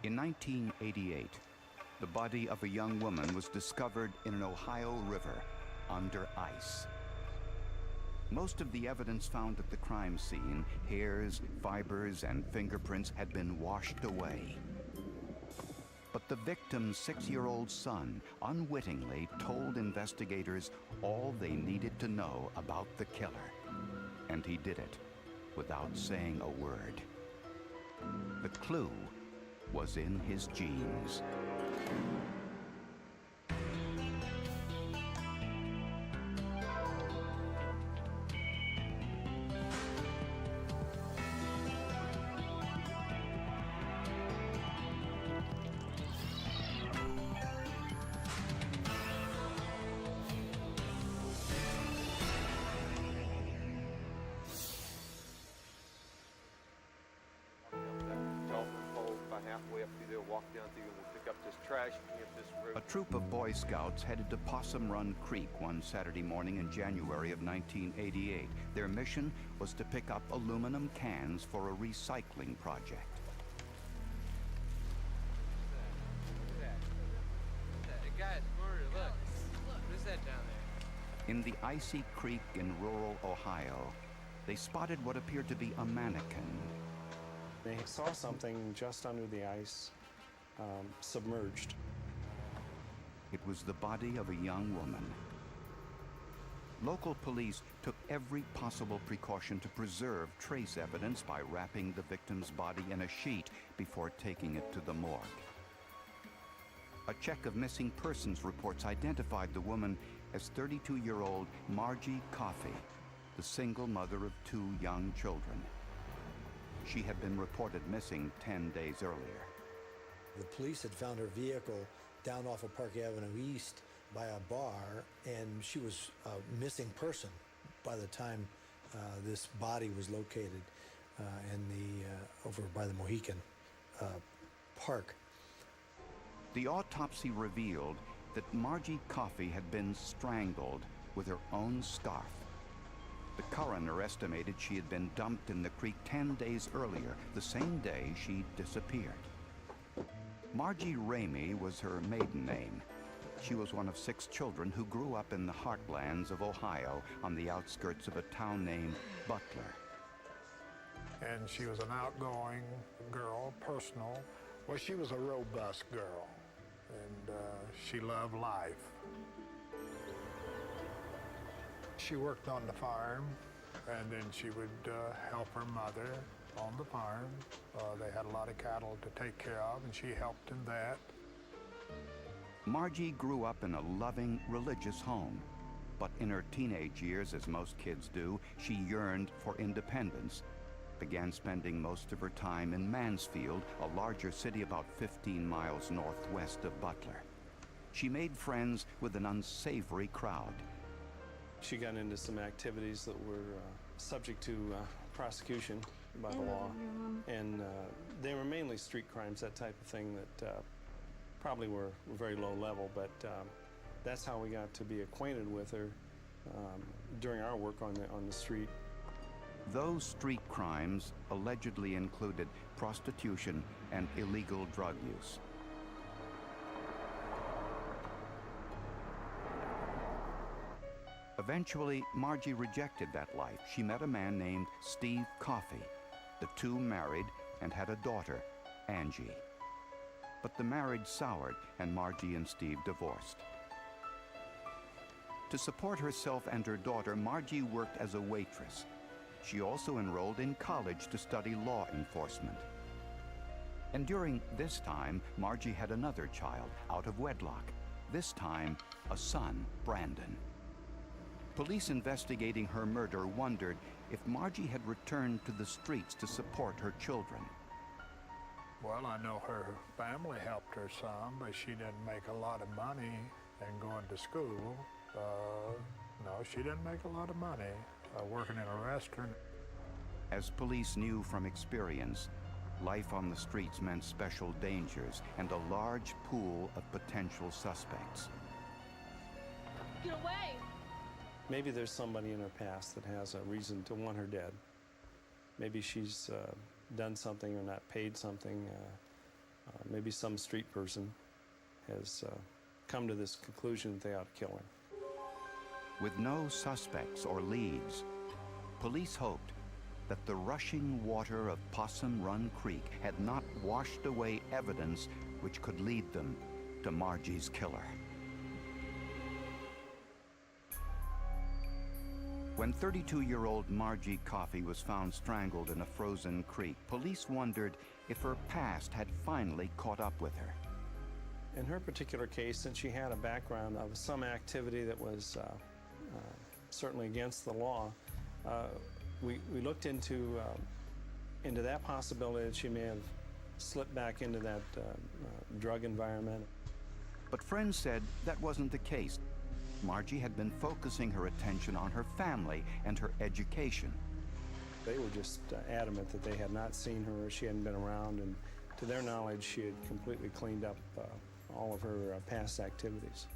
In 1988, the body of a young woman was discovered in an Ohio river under ice. Most of the evidence found at the crime scene, hairs, fibers, and fingerprints, had been washed away. But the victim's 6-year-old son unwittingly told investigators all they needed to know about the killer. And he did it without saying a word. The clue was in his genes. Halfway up through there, walk down through, and we'll pick up this trash and get this road. A troop of Boy Scouts headed to Possum Run Creek one Saturday morning in January of 1988. Their mission was to pick up aluminum cans for a recycling project. Look at that. It got murdered. Look. What is that down there? In the icy creek in rural Ohio, they spotted what appeared to be a mannequin. They saw something just under the ice, submerged. It was the body of a young woman. Local police took every possible precaution to preserve trace evidence by wrapping the victim's body in a sheet before taking it to the morgue. A check of missing persons reports identified the woman as 32-year-old Margie Coffey, the single mother of 2 young children. She had been reported missing 10 days earlier. The police had found her vehicle down off of Park Avenue East by a bar, and she was a missing person by the time this body was located over by the Mohican Park. The autopsy revealed that Margie Coffey had been strangled with her own scarf. The coroner estimated she had been dumped in the creek 10 days earlier, the same day she disappeared. Margie Ramey was her maiden name. She was one of 6 children who grew up in the heartlands of Ohio on the outskirts of a town named Butler. And she was an outgoing girl, personal. Well, she was a robust girl, and she loved life. She worked on the farm, and then she would help her mother on the farm. They had a lot of cattle to take care of, and she helped in that. Margie grew up in a loving, religious home. But in her teenage years, as most kids do, she yearned for independence, began spending most of her time in Mansfield, a larger city about 15 miles northwest of Butler. She made friends with an unsavory crowd. She got into some activities that were subject to prosecution by the law. And they were mainly street crimes, that type of thing that probably were very low level, but that's how we got to be acquainted with her during our work on the street. Those street crimes allegedly included prostitution and illegal drug use. Eventually, Margie rejected that life. She met a man named Steve Coffey. The 2 married and had a daughter, Angie. But the marriage soured, and Margie and Steve divorced. To support herself and her daughter, Margie worked as a waitress. She also enrolled in college to study law enforcement. And during this time, Margie had another child out of wedlock, this time a son, Brandon. Police investigating her murder wondered if Margie had returned to the streets to support her children. Well, I know her family helped her some, but she didn't make a lot of money and going to school. No, she didn't make a lot of money working in a restaurant. As police knew from experience, life on the streets meant special dangers and a large pool of potential suspects. Get away! Maybe there's somebody in her past that has a reason to want her dead. Maybe she's done something or not paid something Maybe some street person has come to this conclusion that they ought to kill her. With no suspects or leads, police hoped that the rushing water of Possum Run Creek had not washed away evidence which could lead them to Margie's killer. When 32-year-old Margie Coffey was found strangled in a frozen creek, police wondered if her past had finally caught up with her. In her particular case, since she had a background of some activity that was certainly against the law, we looked into that possibility that she may have slipped back into that drug environment. But friends said that wasn't the case. Margie had been focusing her attention on her family and her education. They were just adamant that they had not seen her, she hadn't been around, and to their knowledge, she had completely cleaned up all of her past activities.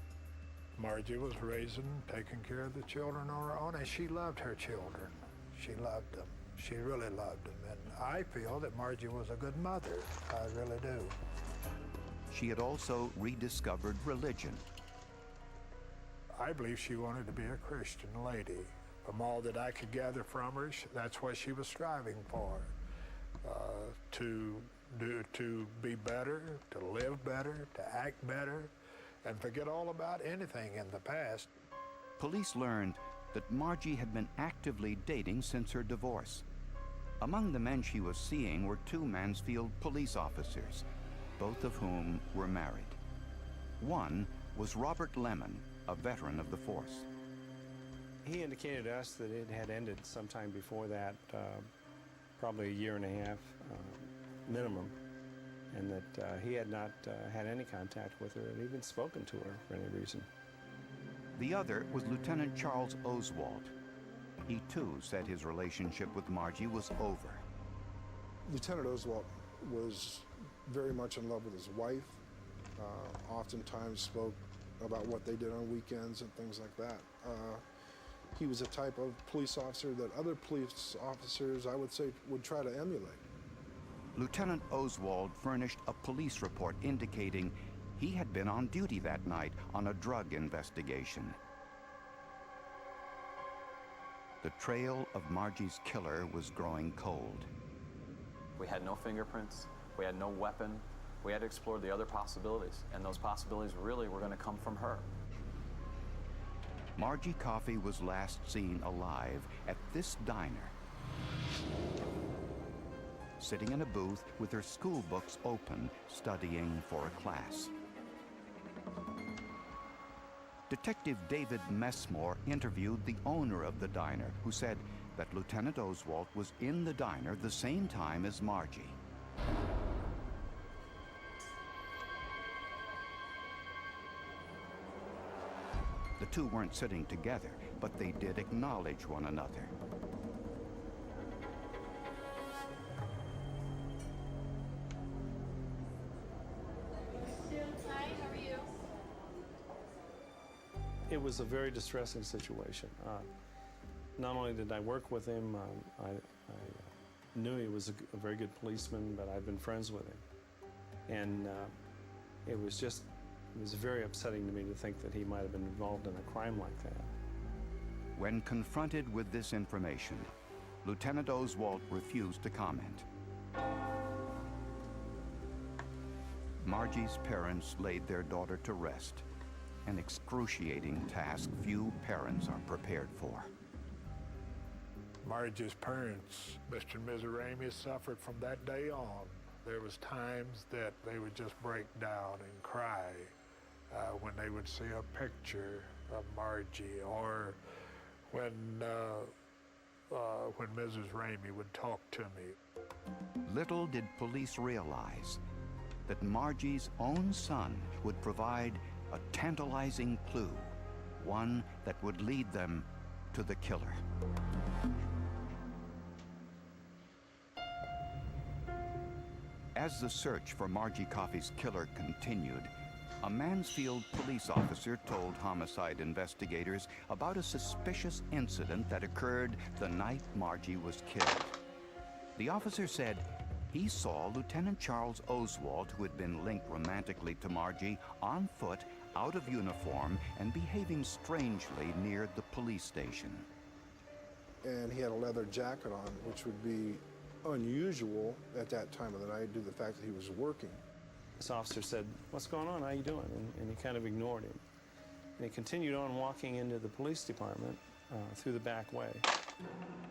Margie was raising, taking care of the children on her own, and she loved her children. She loved them. She really loved them. And I feel that Margie was a good mother. I really do. She had also rediscovered religion. I believe she wanted to be a Christian lady. From all that I could gather from her, that's what she was striving for. To be better, to live better, to act better, and forget all about anything in the past. Police learned that Margie had been actively dating since her divorce. Among the men she was seeing were 2 Mansfield police officers, both of whom were married. One was Robert Lemon, a veteran of the force. He indicated to us that it had ended sometime before that, probably a year and a half minimum, and that he had not had any contact with her and even spoken to her for any reason. The other was Lieutenant Charles Oswald. He too said his relationship with Margie was over. Lieutenant Oswald was very much in love with his wife, oftentimes spoke about what they did on weekends and things like that. He was a type of police officer that other police officers, I would say, would try to emulate. Lieutenant Oswald furnished a police report indicating he had been on duty that night on a drug investigation. The trail of Margie's killer was growing cold. We had no fingerprints, we had no weapon, we had to explore the other possibilities, and those possibilities really were going to come from her. Margie Coffey was last seen alive at this diner, sitting in a booth with her school books open, studying for a class. Detective David Messmore interviewed the owner of the diner, who said that Lieutenant Oswald was in the diner the same time as Margie. The two weren't sitting together, but they did acknowledge one another. Hi, how are you? It was a very distressing situation. Not only did I work with him, I knew he was a very good policeman, but I've been friends with him. And it was very upsetting to me to think that he might have been involved in a crime like that. When confronted with this information, Lieutenant Oswald refused to comment. Margie's parents laid their daughter to rest, an excruciating task few parents are prepared for. Margie's parents, Mr. and Mrs. Ramey, suffered from that day on. There was times that they would just break down and cry when they would see a picture of Margie, or when Mrs. Ramey would talk to me. Little did police realize that Margie's own son would provide a tantalizing clue, one that would lead them to the killer. As the search for Margie Coffey's killer continued, a Mansfield police officer told homicide investigators about a suspicious incident that occurred the night Margie was killed. The officer said he saw Lieutenant Charles Oswald, who had been linked romantically to Margie, on foot, out of uniform, and behaving strangely near the police station. And he had a leather jacket on, which would be unusual at that time of the night due to the fact that he was working. This officer said, "What's going on? How you doing?" And he kind of ignored him. And he continued on walking into the police department through the back way.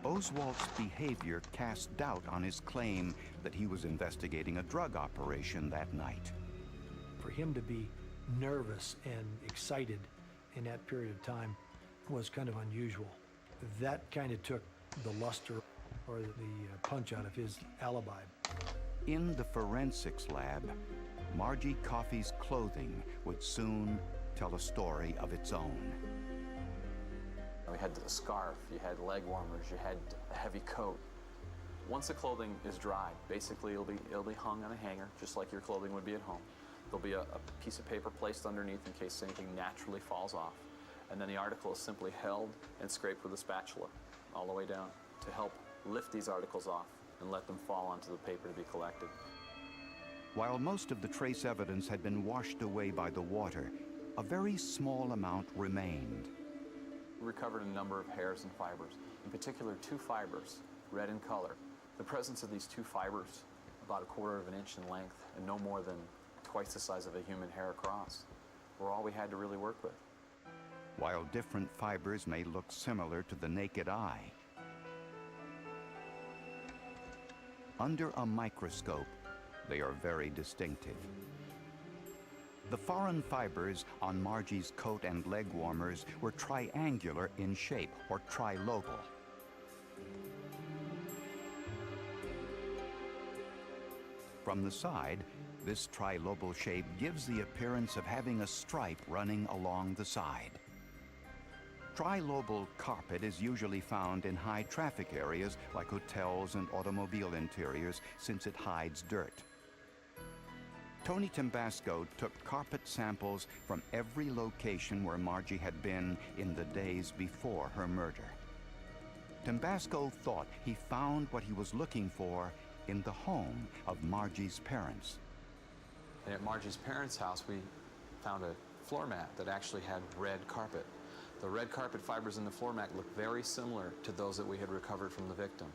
Oswald's behavior cast doubt on his claim that he was investigating a drug operation that night. For him to be nervous and excited in that period of time was kind of unusual. That kind of took the luster or the punch out of his alibi. In the forensics lab, Margie Coffey's clothing would soon tell a story of its own. We had a scarf, you had leg warmers, you had a heavy coat. Once the clothing is dried, basically it'll be hung on a hanger, just like your clothing would be at home. There'll be a piece of paper placed underneath in case anything naturally falls off. And then the article is simply held and scraped with a spatula all the way down to help lift these articles off and let them fall onto the paper to be collected. While most of the trace evidence had been washed away by the water, a very small amount remained. We recovered a number of hairs and fibers, in particular 2 fibers, red in color. The presence of these 2 fibers, about 1/4 of an inch in length and no more than twice the size of a human hair across, were all we had to really work with. While different fibers may look similar to the naked eye, under a microscope, they are very distinctive. The foreign fibers on Margie's coat and leg warmers were triangular in shape, or trilobal. From the side, this trilobal shape gives the appearance of having a stripe running along the side. Trilobal carpet is usually found in high traffic areas like hotels and automobile interiors since it hides dirt. Tony Tambasco took carpet samples from every location where Margie had been in the days before her murder. Tambasco thought he found what he was looking for in the home of Margie's parents. And at Margie's parents' house, we found a floor mat that actually had red carpet. The red carpet fibers in the floor mat looked very similar to those that we had recovered from the victim.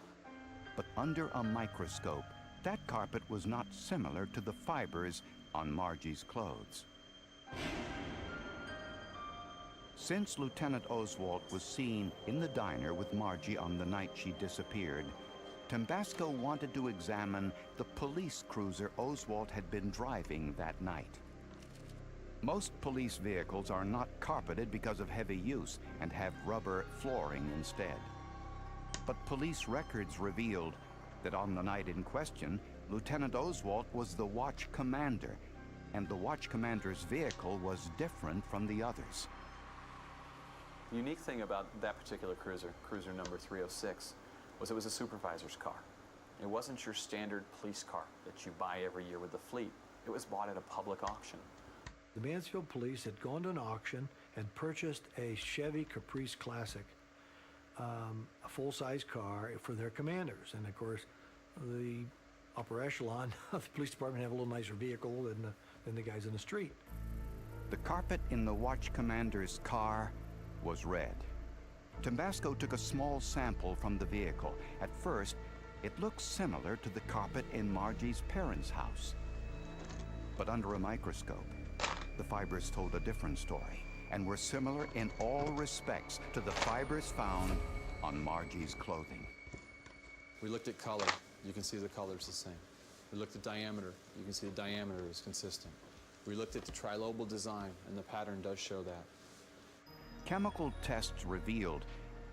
But under a microscope, that carpet was not similar to the fibers on Margie's clothes. Since Lieutenant Oswald was seen in the diner with Margie on the night she disappeared, Tambasco wanted to examine the police cruiser Oswald had been driving that night. Most police vehicles are not carpeted because of heavy use and have rubber flooring instead. But police records revealed that on the night in question, Lieutenant Oswald was the watch commander, and the watch commander's vehicle was different from the others. The unique thing about that particular cruiser, cruiser number 306, was it was a supervisor's car. It wasn't your standard police car that you buy every year with the fleet. It was bought at a public auction. The Mansfield Police had gone to an auction and purchased a Chevy Caprice Classic, a full-size car for their commanders. And of course, the upper echelon of the police department have a little nicer vehicle than the guys in the street. The carpet in the watch commander's car was red. Tambasco took a small sample from the vehicle. At first, it looked similar to the carpet in Margie's parents' house. But under a microscope, the fibers told a different story and were similar in all respects to the fibers found on Margie's clothing. We looked at color. You can see the color's the same. We looked at diameter. You can see the diameter is consistent. We looked at the trilobal design, and the pattern does show that. Chemical tests revealed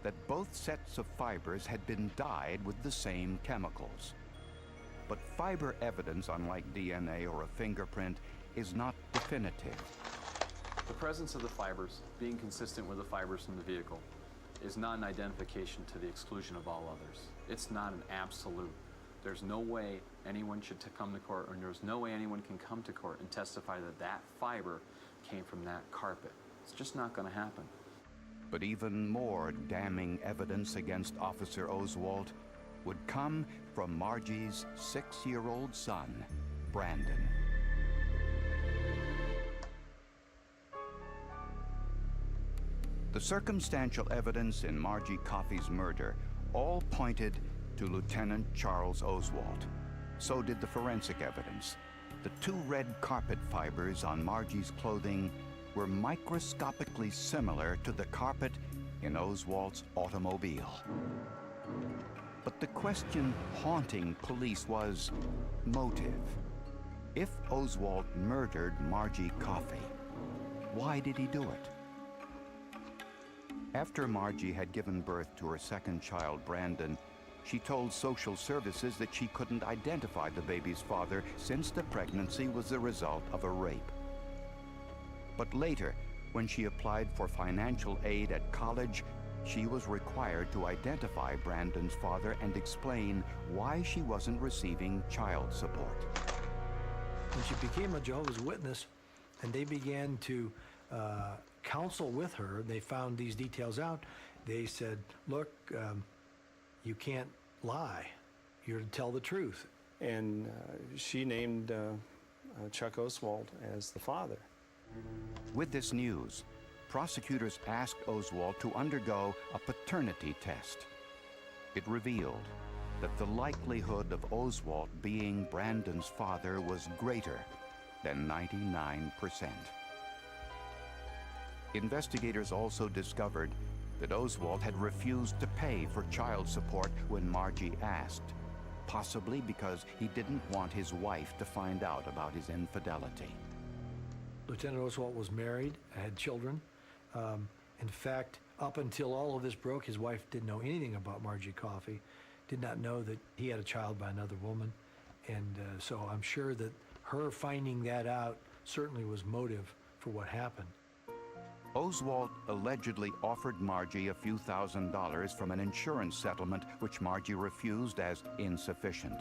that both sets of fibers had been dyed with the same chemicals. But fiber evidence, unlike DNA or a fingerprint, is not definitive. The presence of the fibers, being consistent with the fibers from the vehicle, is not an identification to the exclusion of all others. It's not an absolute. There's no way anyone should come to court, or there's no way anyone can come to court and testify that that fiber came from that carpet. It's just not going to happen. But even more damning evidence against Officer Oswald would come from Margie's 6-year-old son, Brandon. The circumstantial evidence in Margie Coffey's murder all pointed to Lieutenant Charles Oswalt. So did the forensic evidence. The 2 red carpet fibers on Margie's clothing were microscopically similar to the carpet in Oswalt's automobile. But the question haunting police was motive. If Oswalt murdered Margie Coffey, why did he do it? After Margie had given birth to her second child, Brandon, she told social services that she couldn't identify the baby's father since the pregnancy was the result of a rape. But later, when she applied for financial aid at college, she was required to identify Brandon's father and explain why she wasn't receiving child support. When she became a Jehovah's Witness, and they began to counsel with her, they found these details out. They said, look, you can't lie. You're to tell the truth. And she named Chuck Oswalt as the father. With this news, prosecutors asked Oswalt to undergo a paternity test. It revealed that the likelihood of Oswalt being Brandon's father was greater than 99%. Investigators also discovered that Oswalt had refused to pay for child support when Margie asked, possibly because he didn't want his wife to find out about his infidelity. Lieutenant Oswalt was married, had children. In fact, up until all of this broke, his wife didn't know anything about Margie Coffey, did not know that he had a child by another woman. And so I'm sure that her finding that out certainly was motive for what happened. Oswalt allegedly offered Margie a few $1,000s from an insurance settlement, which Margie refused as insufficient.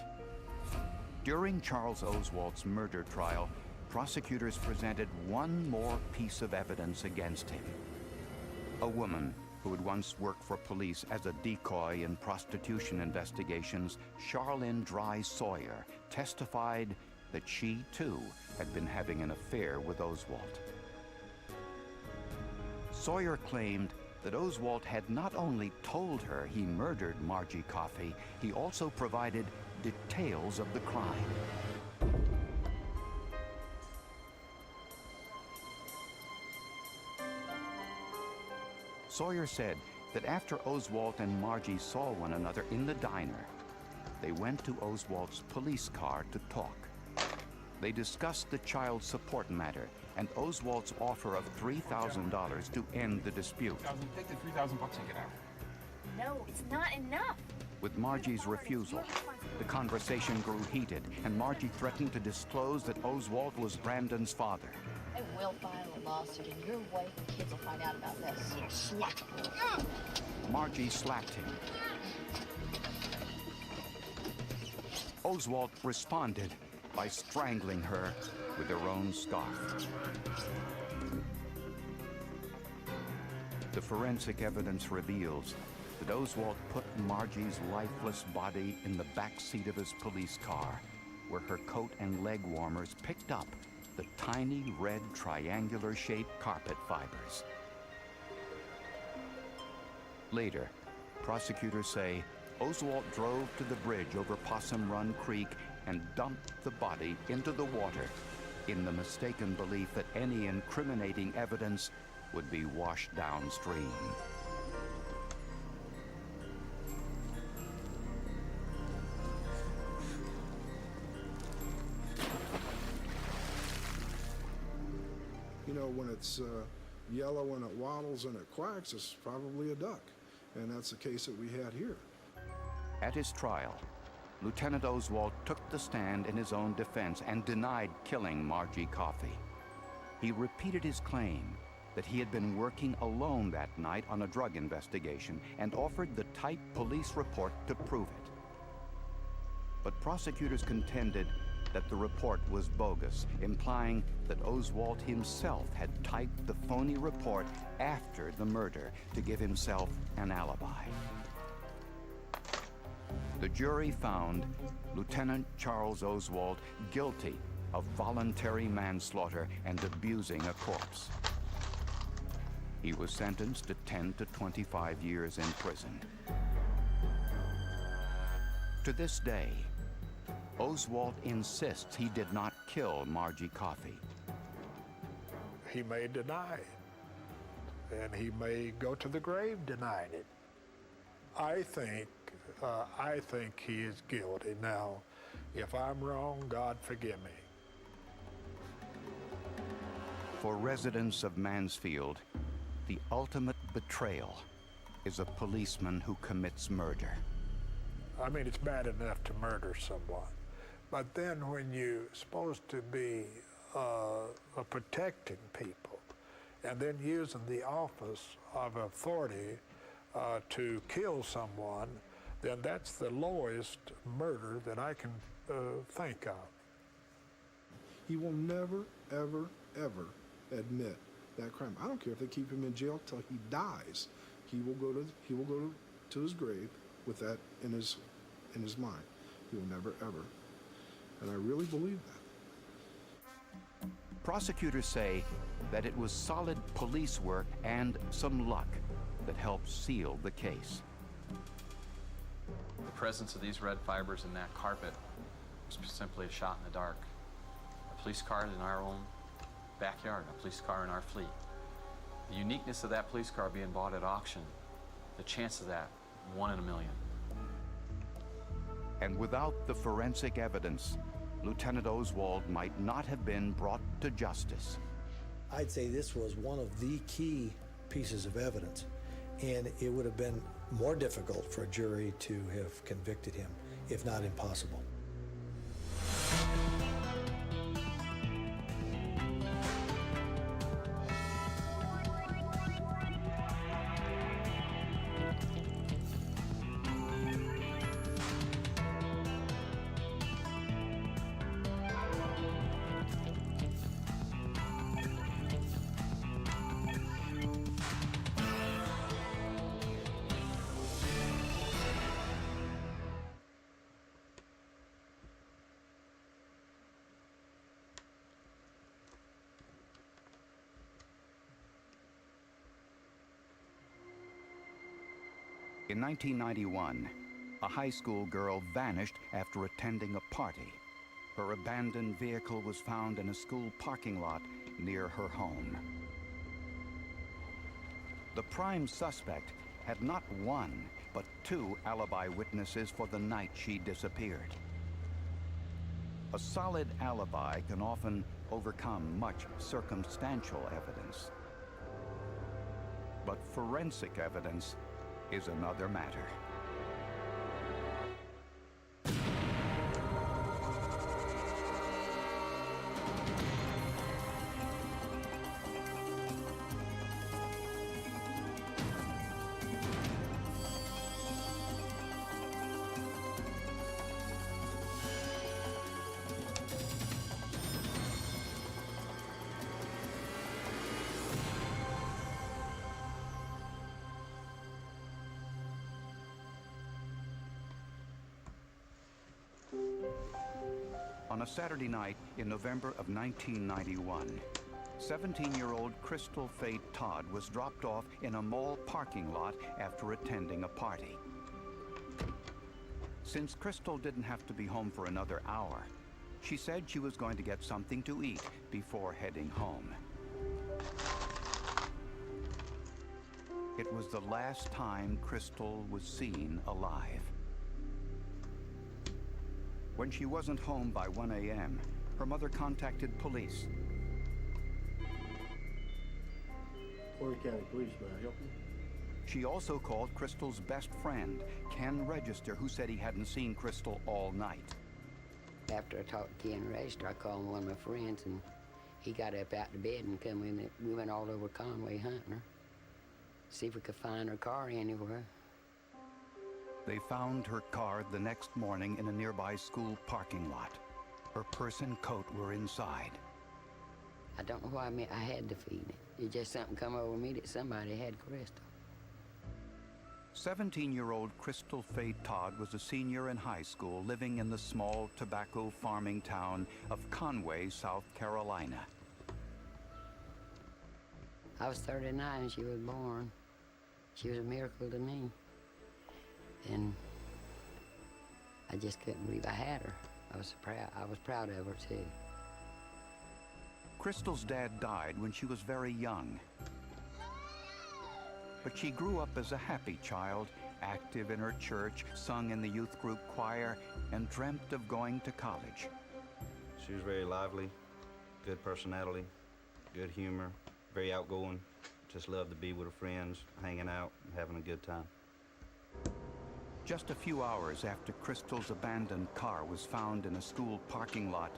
During Charles Oswalt's murder trial, prosecutors presented one more piece of evidence against him. A woman who had once worked for police as a decoy in prostitution investigations, Charlene Dry Sawyer, testified that she, too, had been having an affair with Oswalt. Sawyer claimed that Oswalt had not only told her he murdered Margie Coffey, he also provided details of the crime. Sawyer said that after Oswalt and Margie saw one another in the diner, they went to Oswalt's police car to talk. They discussed the child support matter and Oswalt's offer of $3,000 to end the dispute. Take the $3,000 and get out. No, it's not enough. With Margie's refusal, the conversation grew heated, and Margie threatened to disclose that Oswalt was Brandon's father. I will file a lawsuit, and your wife and kids will find out about this. Little slut. Margie slapped him. Oswalt responded by strangling her with her own scarf. The forensic evidence reveals that Oswalt put Margie's lifeless body in the back seat of his police car, where her coat and leg warmers picked up the tiny red triangular-shaped carpet fibers. Later, prosecutors say Oswalt drove to the bridge over Possum Run Creek and dumped the body into the water in the mistaken belief that any incriminating evidence would be washed downstream. You know, when it's yellow and it waddles and it quacks, it's probably a duck. And that's the case that we had here. At his trial, Lieutenant Oswalt took the stand in his own defense and denied killing Margie Coffey. He repeated his claim that he had been working alone that night on a drug investigation and offered the typed police report to prove it. But prosecutors contended that the report was bogus, implying that Oswalt himself had typed the phony report after the murder to give himself an alibi. The jury found Lieutenant Charles Oswald guilty of voluntary manslaughter and abusing a corpse. He was sentenced to 10 to 25 years in prison. To this day, Oswald insists he did not kill Margie Coffey. He may deny it, and he may go to the grave denying it. I think he is guilty. Now, if I'm wrong, God forgive me. For residents of Mansfield, the ultimate betrayal is a policeman who commits murder. I mean, it's bad enough to murder someone, but then when you're supposed to be protecting people, and then using the office of authority to kill someone, then that's the lowest murder that I can think of. He will never, ever, ever admit that crime. I don't care if they keep him in jail till he dies. He will go to his grave with that in his mind. He will never, ever. And I really believe that. Prosecutors say that it was solid police work and some luck that helped seal the case. The presence of these red fibers in that carpet was simply a shot in the dark. A police car in our own backyard, a police car in our fleet. The uniqueness of that police car being bought at auction, the chance of that, 1 in a million. And without the forensic evidence, Lieutenant Oswald might not have been brought to justice. I'd say this was one of the key pieces of evidence, and it would have been more difficult for a jury to have convicted him, if not impossible. In 1991, a high school girl vanished after attending a party. Her abandoned vehicle was found in a school parking lot near her home. The prime suspect had not one, but two alibi witnesses for the night she disappeared. A solid alibi can often overcome much circumstantial evidence. But forensic evidence is another matter. On a Saturday night in November of 1991, 17-year-old Crystal Faye Todd was dropped off in a mall parking lot after attending a party. Since Crystal didn't have to be home for another hour, she said she was going to get something to eat before heading home. It was the last time Crystal was seen alive. When she wasn't home by 1 a.m., her mother contacted police. Horry County Police, may I help you? She also called Crystal's best friend, Ken Register, who said he hadn't seen Crystal all night. After I talked to Ken Register, I called one of my friends, and he got up out of bed and come in. We went all over Conway hunting her, see if we could find her car anywhere. They found her car the next morning in a nearby school parking lot. Her purse and coat were inside. I don't know why I had the feeling. It just something come over me that somebody had Crystal. 17-year-old Crystal Faye Todd was a senior in high school living in the small tobacco farming town of Conway, South Carolina. I was 39 when she was born. She was a miracle to me. And I just couldn't believe I had her. I was proud of her too. Crystal's dad died when she was very young. But she grew up as a happy child, active in her church, sung in the youth group choir, and dreamt of going to college. She was very lively, good personality, good humor, very outgoing. Just loved to be with her friends, hanging out, having a good time. Just a few hours after Crystal's abandoned car was found in a school parking lot,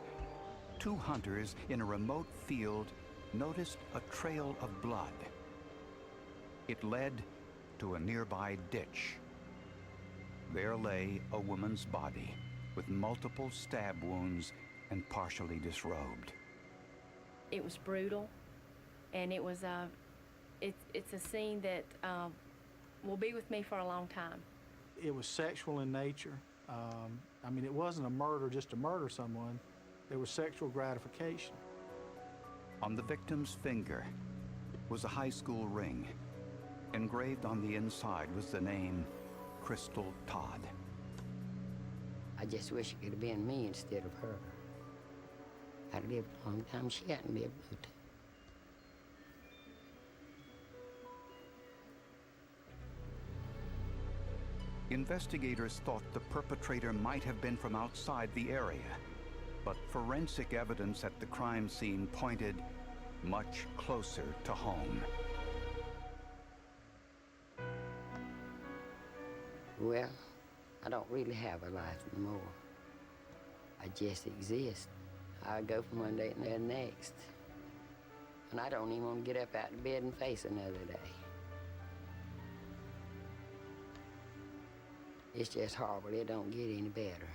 2 hunters in a remote field noticed a trail of blood. It led to a nearby ditch. There lay a woman's body with multiple stab wounds and partially disrobed. It was brutal, and it was it's a scene that will be with me for a long time. It was sexual in nature. I mean, it wasn't a murder just to murder someone. There was sexual gratification. On the victim's finger was a high school ring. Engraved on the inside was the name Crystal Todd. I just wish it could have been me instead of her. I'd lived a long time. She hadn't lived no time. Investigators thought the perpetrator might have been from outside the area, but forensic evidence at the crime scene pointed much closer to home. Well, I don't really have a life anymore. I just exist. I go from one day to the next. And I don't even want to get up out of bed and face another day. It's just horrible. It don't get any better.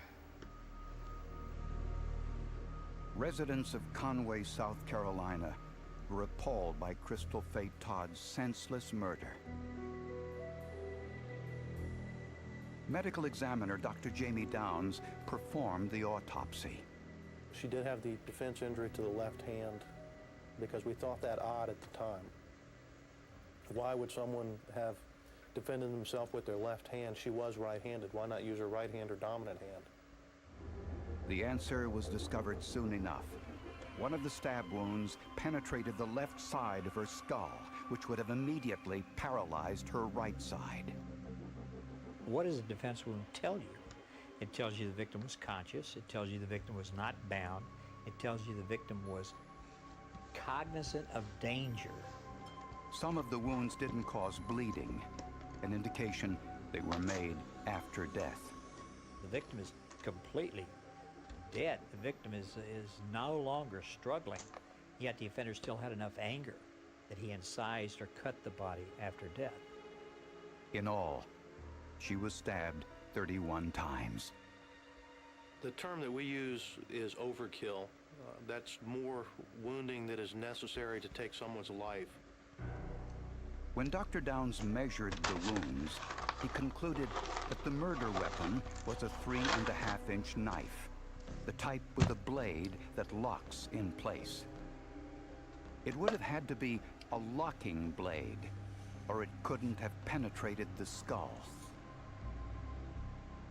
Residents of Conway, South Carolina, were appalled by Crystal Faye Todd's senseless murder. Medical examiner Dr. Jamie Downs performed the autopsy. She did have the defense injury to the left hand because we thought that odd at the time. Why would someone have defended himself with their left hand? She was right-handed. Why not use her right hand or dominant hand? The answer was discovered soon enough. One of the stab wounds penetrated the left side of her skull, which would have immediately paralyzed her right side. What does a defense wound tell you? It tells you the victim was conscious. It tells you the victim was not bound. It tells you the victim was cognizant of danger. Some of the wounds didn't cause bleeding, an indication they were made after death. The victim is completely dead. The victim is no longer struggling, yet the offender still had enough anger that he incised or cut the body after death. In all, she was stabbed 31 times. The term that we use is overkill. That's more wounding that is necessary to take someone's life. When Dr. Downs measured the wounds, he concluded that the murder weapon was a 3.5-inch knife, the type with a blade that locks in place. It would have had to be a locking blade, or it couldn't have penetrated the skull.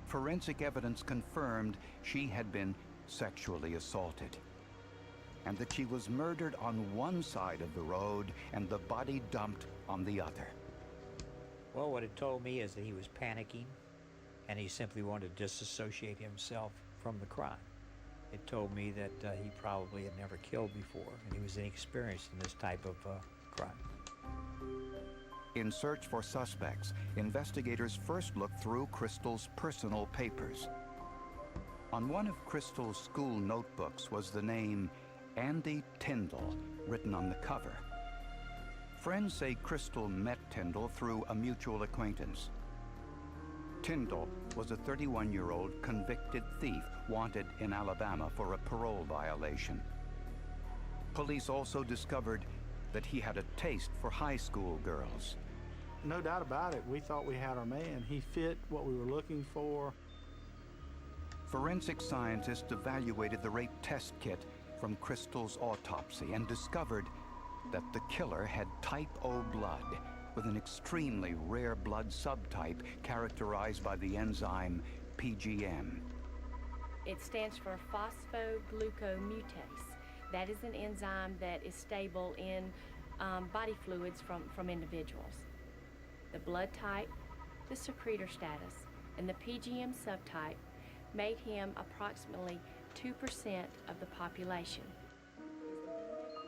Forensic evidence confirmed she had been sexually assaulted, and that she was murdered on one side of the road and the body dumped on the other. Well, what it told me is that he was panicking, and he simply wanted to disassociate himself from the crime. It told me that he probably had never killed before, and he was inexperienced in this type of crime. In search for suspects, investigators first looked through Crystal's personal papers. On one of Crystal's school notebooks was the name Andy Tyndall written on the cover. Friends say Crystal met Tyndall through a mutual acquaintance. Tyndall was a 31-year-old convicted thief wanted in Alabama for a parole violation. Police also discovered that he had a taste for high school girls. No doubt about it. We thought we had our man. He fit what we were looking for. Forensic scientists evaluated the rape test kit from Crystal's autopsy and discovered that the killer had type O blood with an extremely rare blood subtype characterized by the enzyme PGM. It stands for phosphoglucomutase. That is an enzyme that is stable in body fluids from individuals. The blood type, the secretor status, and the PGM subtype made him approximately 2% of the population.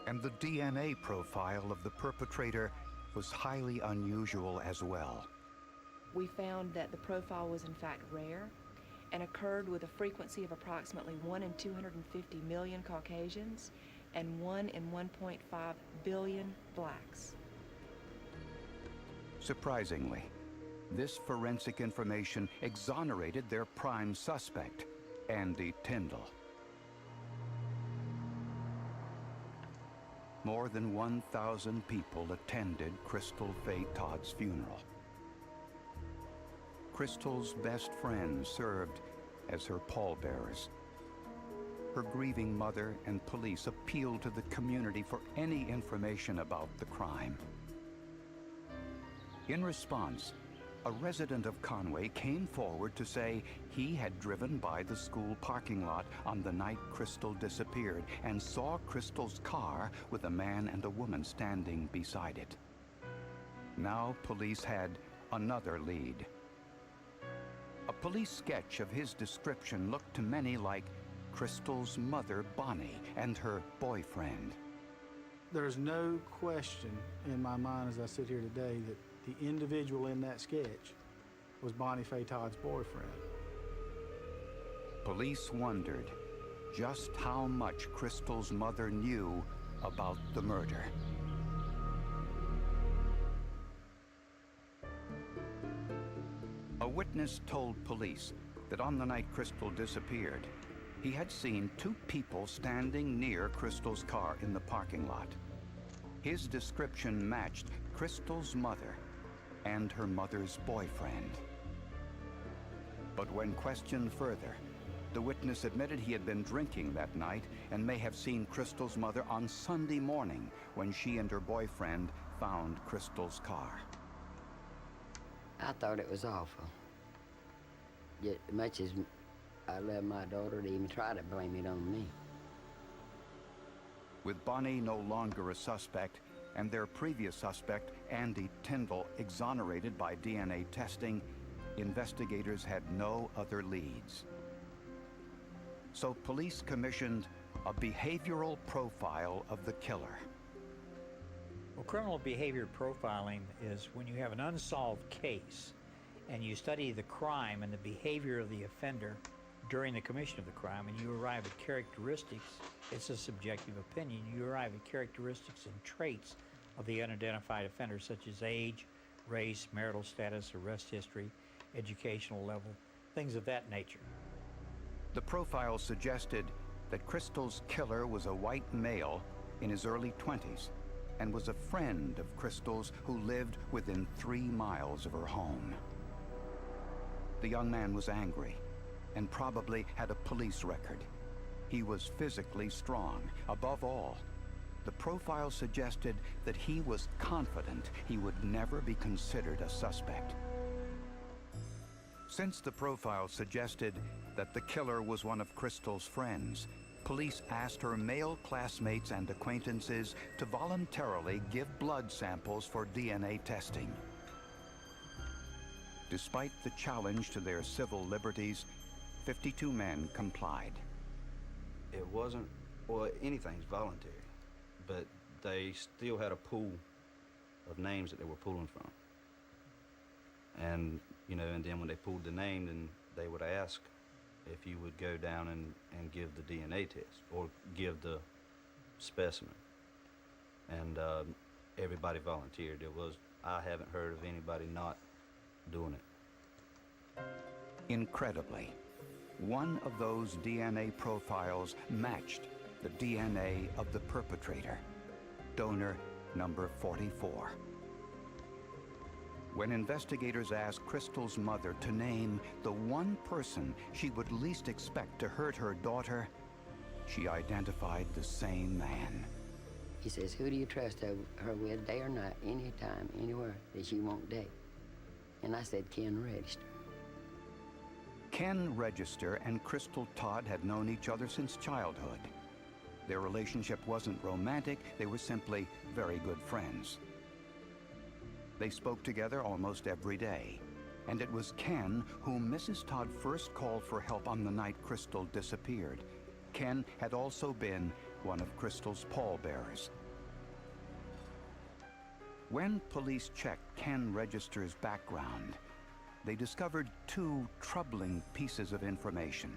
And the DNA profile of the perpetrator was highly unusual as well. We found that the profile was in fact rare and occurred with a frequency of approximately 1 in 250 million Caucasians and 1 in 1.5 billion blacks. Surprisingly, this forensic information exonerated their prime suspect, Andy Tyndall. More than 1,000 people attended Crystal Faye Todd's funeral. Crystal's best friends served as her pallbearers. Her grieving mother and police appealed to the community for any information about the crime. In response, a resident of Conway came forward to say he had driven by the school parking lot on the night Crystal disappeared and saw Crystal's car with a man and a woman standing beside it. Now police had another lead. A police sketch of his description looked to many like Crystal's mother, Bonnie, and her boyfriend. There's no question in my mind as I sit here today that the individual in that sketch was Bonnie Faye Todd's boyfriend. Police wondered just how much Crystal's mother knew about the murder. A witness told police that on the night Crystal disappeared, he had seen two people standing near Crystal's car in the parking lot. His description matched Crystal's mother and her mother's boyfriend. But when questioned further, the witness admitted he had been drinking that night and may have seen Crystal's mother on Sunday morning when she and her boyfriend found Crystal's car. I thought it was awful. Yet, as much as I love my daughter, to even try to blame it on me. With Bonnie no longer a suspect, and their previous suspect, Andy Tyndall, exonerated by DNA testing, investigators had no other leads. So police commissioned a behavioral profile of the killer. Well, criminal behavior profiling is when you have an unsolved case and you study the crime and the behavior of the offender during the commission of the crime, and you arrive at characteristics. It's a subjective opinion. You arrive at characteristics and traits of the unidentified offender, such as age, race, marital status, arrest history, educational level, things of that nature. The profile suggested that Crystal's killer was a white male in his early 20s and was a friend of Crystal's who lived within 3 miles of her home. The young man was angry and probably had a police record. He was physically strong. Above all, the profile suggested that he was confident he would never be considered a suspect. Since the profile suggested that the killer was one of Crystal's friends, police asked her male classmates and acquaintances to voluntarily give blood samples for DNA testing. Despite the challenge to their civil liberties, 52 men complied. It wasn't, well, anything's voluntary, but they still had a pool of names that they were pulling from. And, you know, and then when they pulled the name, then they would ask if you would go down and give the DNA test or give the specimen. And everybody volunteered. I haven't heard of anybody not doing it. Incredibly, one of those DNA profiles matched the DNA of the perpetrator, donor number 44. When investigators asked Crystal's mother to name the one person she would least expect to hurt her daughter, she identified the same man. He says, who do you trust her with, day or night, anytime, anywhere that you won't date? And I said, Ken Register. Ken Register and Crystal Todd had known each other since childhood. Their relationship wasn't romantic, they were simply very good friends. They spoke together almost every day, and it was Ken whom Mrs. Todd first called for help on the night Crystal disappeared. Ken had also been one of Crystal's pallbearers. When police checked Ken Register's background, they discovered two troubling pieces of information.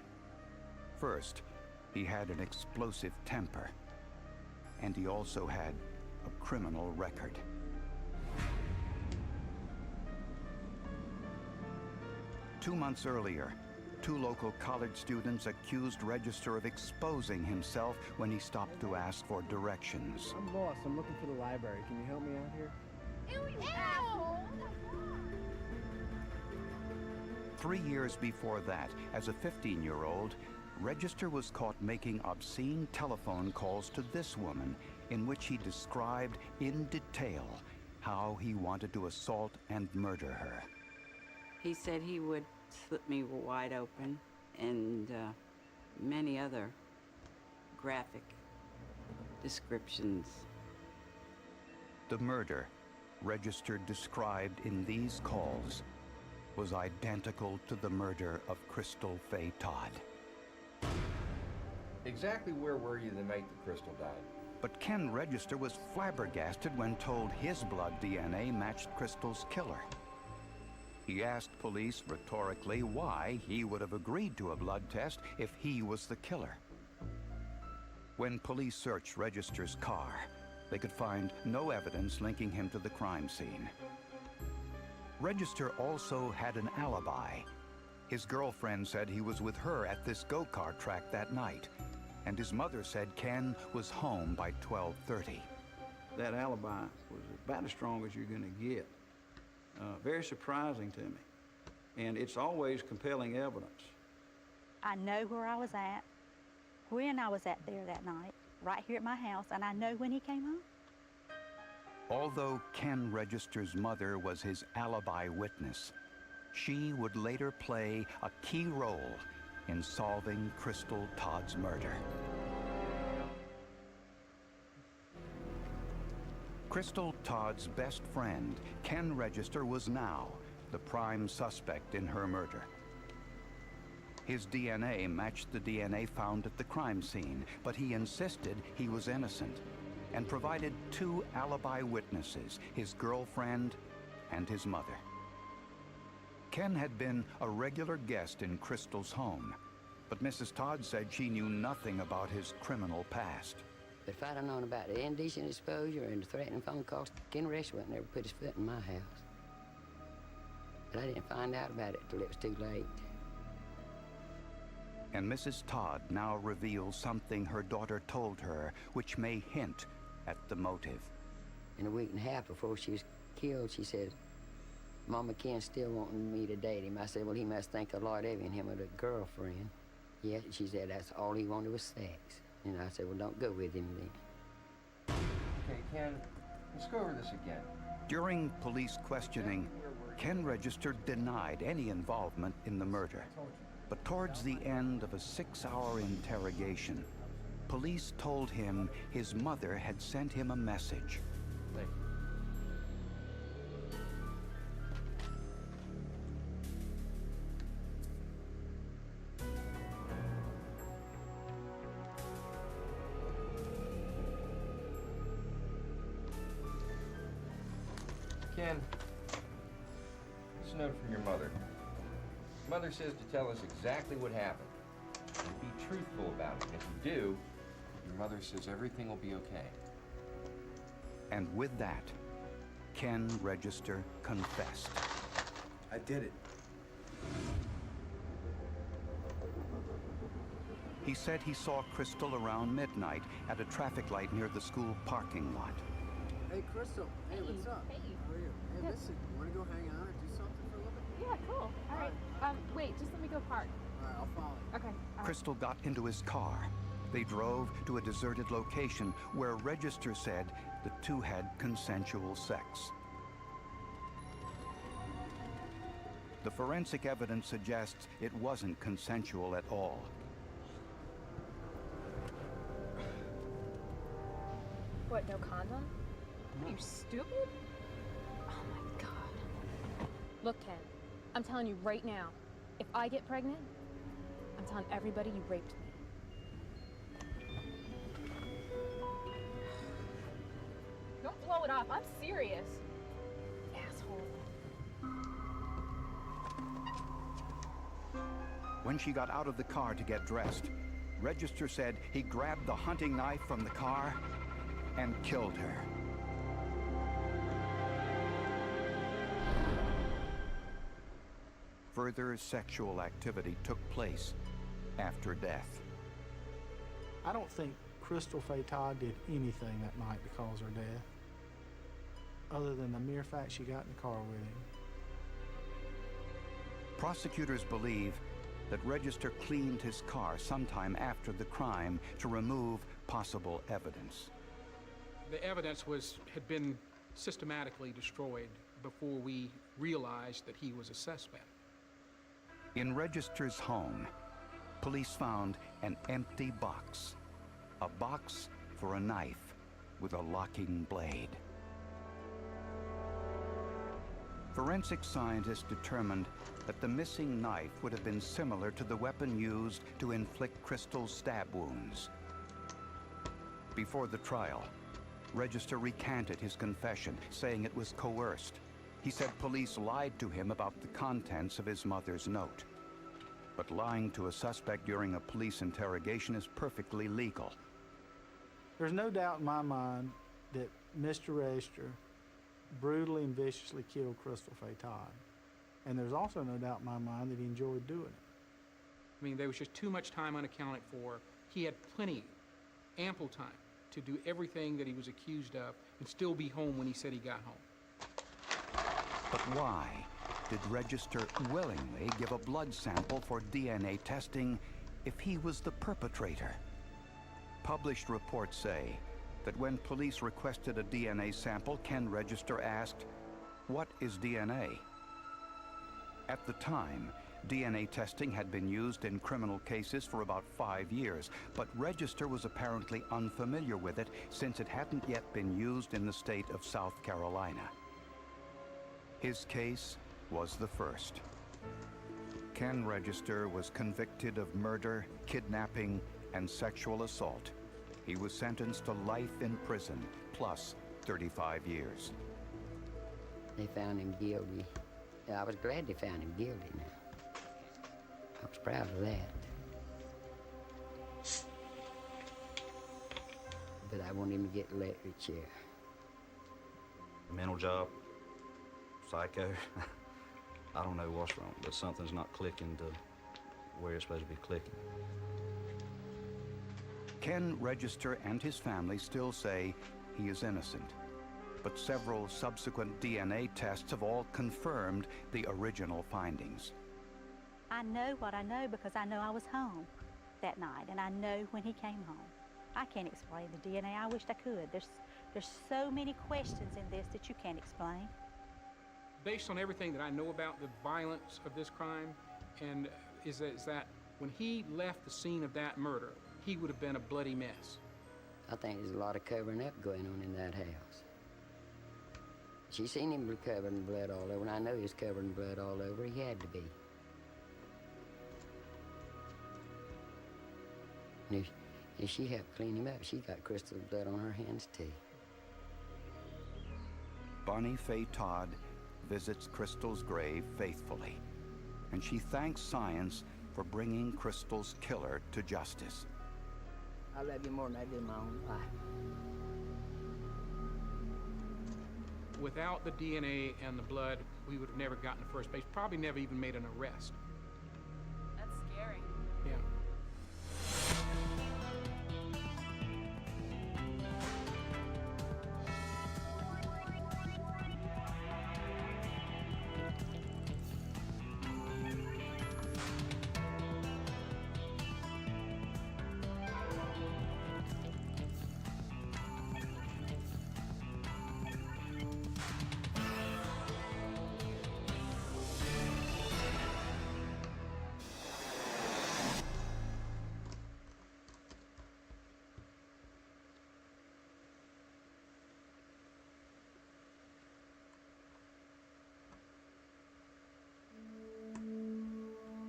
First, he had an explosive temper, and he also had a criminal record. Two months earlier, two local college students accused Register of exposing himself when he stopped to ask for directions. I'm lost. I'm looking for the library. Can you help me out here? Ew, you asshole! 3 years before that, as a 15-year-old, Register was caught making obscene telephone calls to this woman in which he described in detail how he wanted to assault and murder her. He said he would slit me wide open, and many other graphic descriptions. The murder Register described in these calls was identical to the murder of Crystal Faye Todd. Exactly where were you the night that Crystal died? But Ken Register was flabbergasted when told his blood DNA matched Crystal's killer. He asked police rhetorically why he would have agreed to a blood test if he was the killer. When police searched Register's car, they could find no evidence linking him to the crime scene. Register also had an alibi. His girlfriend said he was with her at this go-kart track that night, and his mother said Ken was home by 12:30. That alibi was about as strong as you're going to get. Very surprising to me, and it's always compelling evidence. I know where I was at, when I was at there that night, right here at my house, and I know when he came home. Although Ken Register's mother was his alibi witness, she would later play a key role in solving Crystal Todd's murder. Crystal Todd's best friend, Ken Register, was now the prime suspect in her murder. His DNA matched the DNA found at the crime scene, but he insisted he was innocent and provided two alibi witnesses, his girlfriend and his mother. Ken had been a regular guest in Crystal's home, but Mrs. Todd said she knew nothing about his criminal past. But if I'd have known about the indecent exposure and the threatening phone calls, Ken Register would never put his foot in my house. But I didn't find out about it till it was too late. And Mrs. Todd now reveals something her daughter told her, which may hint at the motive. In a week and a half before she was killed, she said, Mama, Ken still wanting me to date him. I said, well, he must think a lot of him with a girlfriend. Yeah, she said that's all he wanted was sex. And I said, well, don't go with him then. Okay, Ken, let's go over this again. During police questioning, Ken Register denied any involvement in the murder. But towards the end of a 6-hour interrogation, police told him his mother had sent him a message. Thank you. Ken, this note from your mother. Mother says to tell us exactly what happened and be truthful about it. If you do, your mother says everything will be okay. And with that, Ken Register confessed. I did it. He said he saw Crystal around midnight at a traffic light near the school parking lot. Hey, Crystal. Hey, what's up? Hey. How are you? Hey, listen, you want to go hang out? park. All right, I'll follow you. Okay. All right. Crystal got into his car. They drove to a deserted location where Register said the two had consensual sex. The forensic evidence suggests it wasn't consensual at all. What, no condom? Are you stupid? Oh my God. Look, Ken, I'm telling you right now, if I get pregnant, I'm telling everybody you raped me. Don't blow it off, I'm serious. Asshole. When she got out of the car to get dressed, Register said he grabbed the hunting knife from the car and killed her. Further sexual activity took place after death. I don't think Crystal Faye Todd did anything that night to cause her death, other than the mere fact she got in the car with him. Prosecutors believe that Register cleaned his car sometime after the crime to remove possible evidence. The evidence had been systematically destroyed before we realized that he was a suspect. In Register's home, police found an empty box, a box for a knife with a locking blade. Forensic scientists determined that the missing knife would have been similar to the weapon used to inflict Crystal's stab wounds. Before the trial, Register recanted his confession, saying it was coerced. He said police lied to him about the contents of his mother's note. But lying to a suspect during a police interrogation is perfectly legal. There's no doubt in my mind that Mr. Register brutally and viciously killed Crystal Faye Todd. And there's also no doubt in my mind that he enjoyed doing it. I mean, there was just too much time unaccounted for. He had ample time to do everything that he was accused of and still be home when he said he got home. But why did Register willingly give a blood sample for DNA testing if he was the perpetrator? Published reports say that when police requested a DNA sample, Ken Register asked, "What is DNA?" At the time, DNA testing had been used in criminal cases for about 5 years, but Register was apparently unfamiliar with it since it hadn't yet been used in the state of South Carolina. His case was the first. Ken Register was convicted of murder, kidnapping, and sexual assault. He was sentenced to life in prison, plus 35 years. They found him guilty. I was glad they found him guilty now. I was proud of that. But I want him to get the electric chair. Mental job, psycho. I don't know what's wrong, but something's not clicking to where it's supposed to be clicking. Ken Register and his family still say he is innocent, but several subsequent DNA tests have all confirmed the original findings. I know what I know because I know I was home that night, and I know when he came home. I can't explain the DNA. I wished I could. There's so many questions in this that you can't explain. Based on everything that I know about the violence of this crime, and is that when he left the scene of that murder, he would have been a bloody mess. I think there's a lot of covering up going on in that house. She seen him covered in blood all over, and I know he was covered in blood all over. He had to be. And if she helped clean him up, she got Crystal's blood on her hands, too. Bonnie Faye Todd visits Crystal's grave faithfully, and she thanks science for bringing Crystal's killer to justice. I love you more than I do my own life. Without the DNA and the blood, we would have never gotten to first base, probably never even made an arrest. That's scary. Yeah.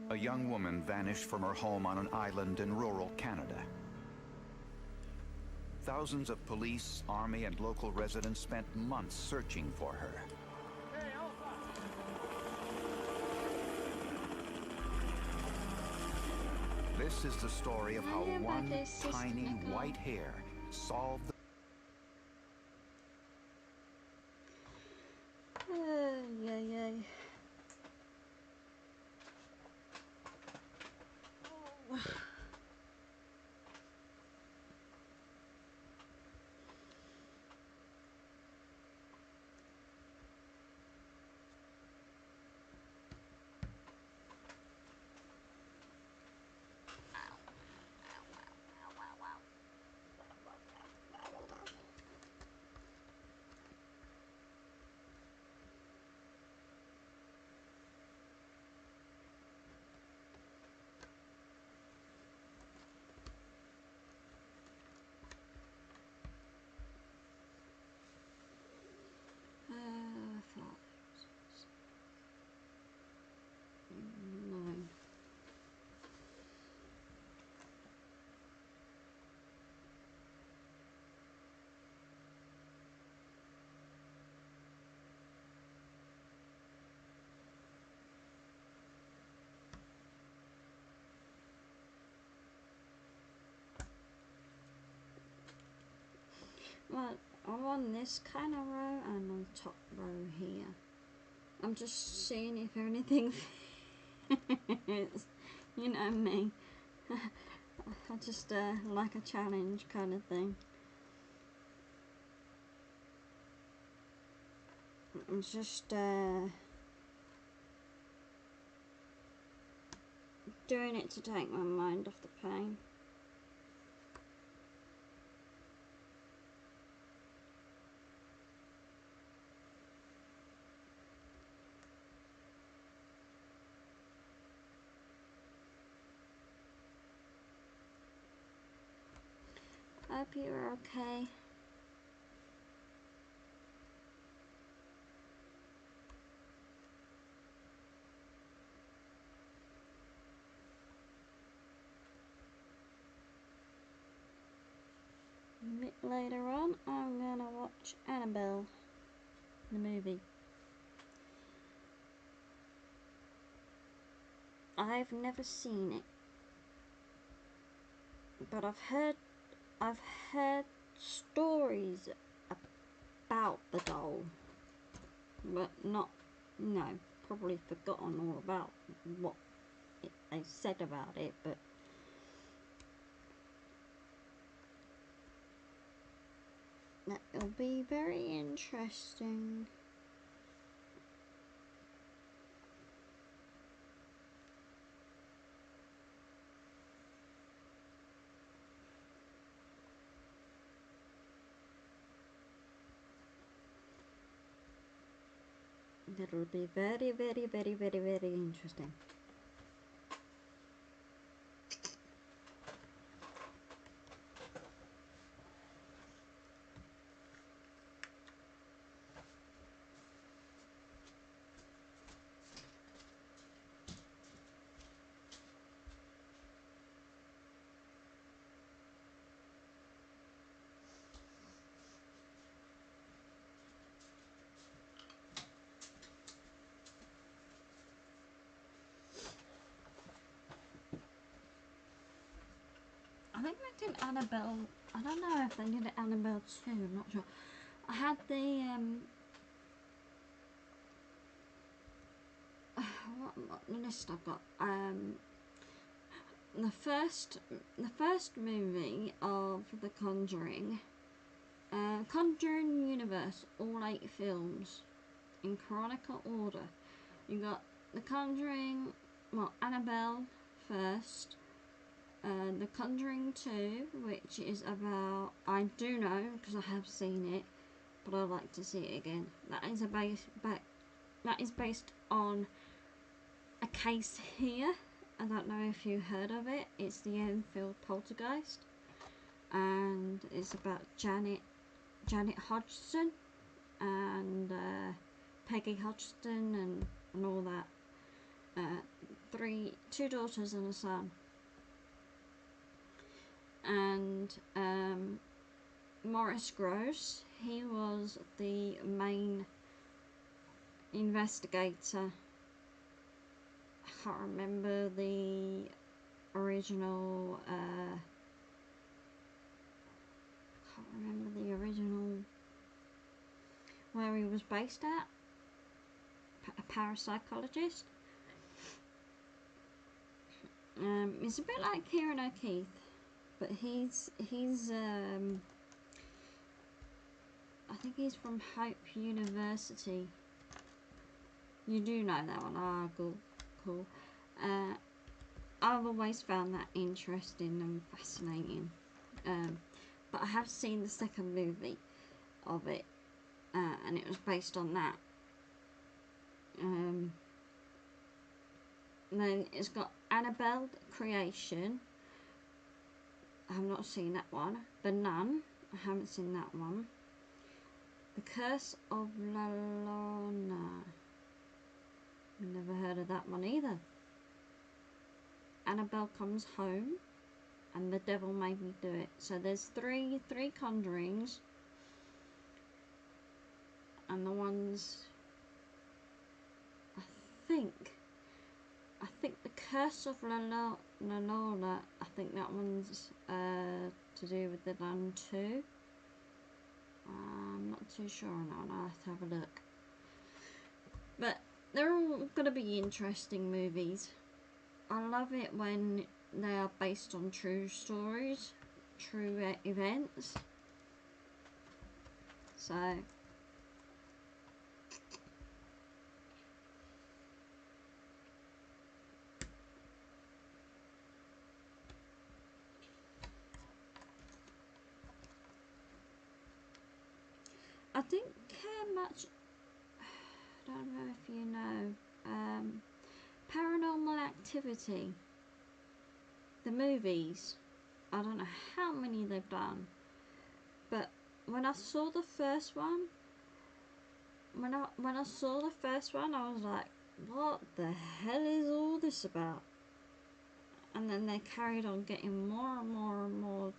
A young woman vanished from her home on an island in rural Canada. Thousands of police, army, and local residents spent months searching for her. This is the story of how one tiny white hair solved the... Yeah. Oh. No. Well, I'm on this kind of row and on the top row here. I'm just seeing if anything fits. You know me. I just like a challenge kind of thing. I'm just doing it to take my mind off the pain. Hope you're okay. A bit later on, I'm gonna watch Annabelle, the movie. I've never seen it, but I've heard stories about the doll, but probably forgotten all about what they said about it, but it'll be very interesting. It'll be very, very, very, very, very interesting. I think they did Annabelle. I don't know if they did Annabelle 2, I'm not sure. I had the what list I've got. The first movie of The Conjuring, Conjuring Universe, all 8 films in chronicle order. You got The Conjuring, Annabelle first. The Conjuring 2, which is about, I do know because I have seen it, but I'd like to see it again. That is based on a case here. I don't know if you heard of it. It's the Enfield Poltergeist, and it's about Janet Hodgson and Peggy Hodgson and all that. two daughters and a son. And Maurice Grosse, he was the main investigator. I can't remember the original where he was based at. A parapsychologist. It's a bit like Kieran O'Keefe, but he's I think he's from Hope University. You do know that one. Ah, cool. I've always found that interesting and fascinating. But I have seen the second movie of it, and it was based on that. And then it's got Annabelle Creation. I have not seen that one. The Nun. I haven't seen that one. The Curse of La Llorona. Never heard of that one either. Annabelle Comes Home. And The Devil Made Me Do It. So there's three Conjurings. And the ones... I think The Curse of La Llorona, I think that one's to do with the Nun too. I'm not too sure on that one. I'll have to have a look. But they're all going to be interesting movies. I love it when they are based on true stories, true events. So... I didn't care much, I don't know if you know, Paranormal Activity, the movies. I don't know how many they've done, but when I saw the first one, I was like, what the hell is all this about? And then they carried on getting more and more and more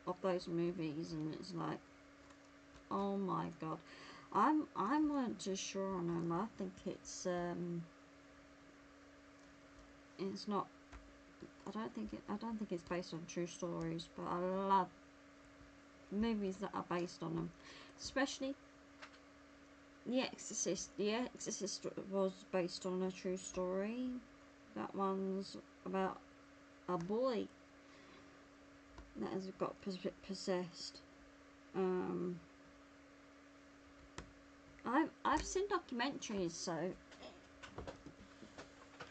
of those movies, and it's like, oh my god, I'm not too sure on them. I think it's not. I don't think it's based on true stories, but I love movies that are based on them, especially The Exorcist. The Exorcist was based on a true story. That one's about a boy that has got possessed. I've seen documentaries, so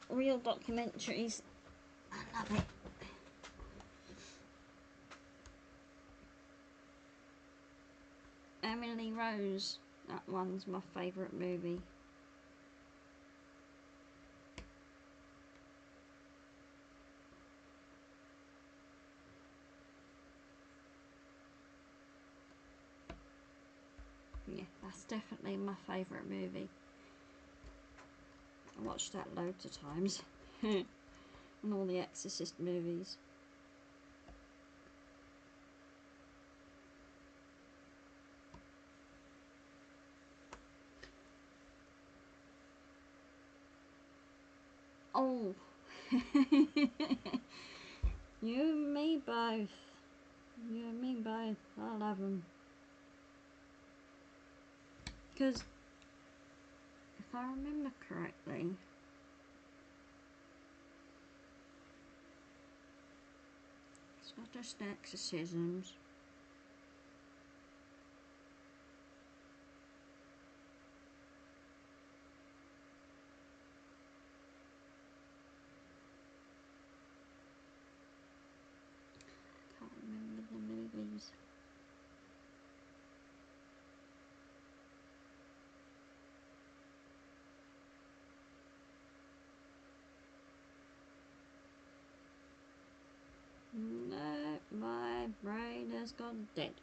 real documentaries. I love it. Emily Rose, that one's my favourite movie. Yeah, that's definitely my favourite movie. I watched that loads of times. And all the Exorcist movies. Oh. You and me both. You and me both. I love them. Because, if I remember correctly, it's not just exorcisms. I can't remember the movies. No, my brain has gone dead.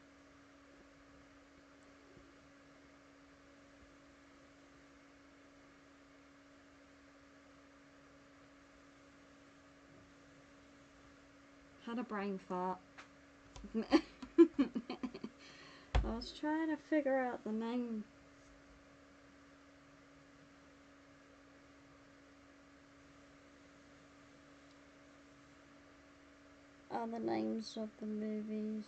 had a brain fart. I was trying to figure out the name. The names of the movies.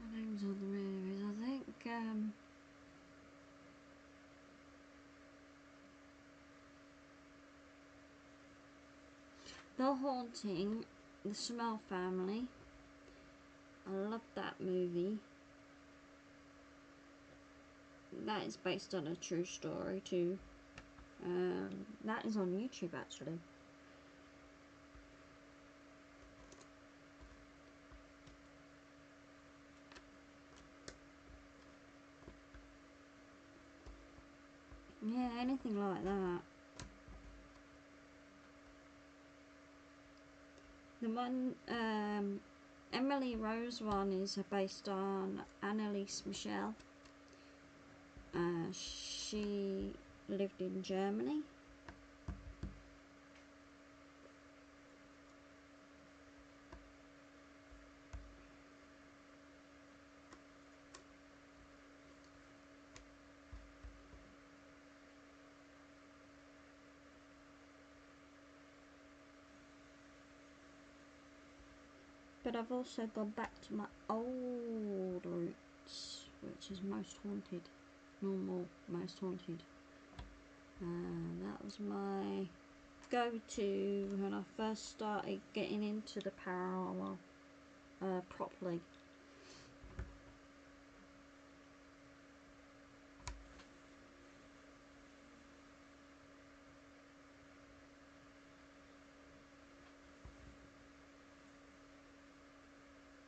The names of the movies, I think, The Haunting, The Smell Family. I love that movie. That is based on a true story too. That is on YouTube actually. Yeah, anything like that. The one, Emily Rose one is based on Anneliese Michel. She lived in Germany. But I've also gone back to my old roots, which is Most Haunted. Normal, Most Haunted. That was my go-to when I first started getting into the paranormal properly.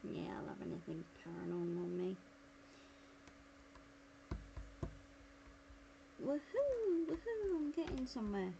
Yeah, I love anything paranormal, me. Woohoo! Woohoo! I'm getting somewhere.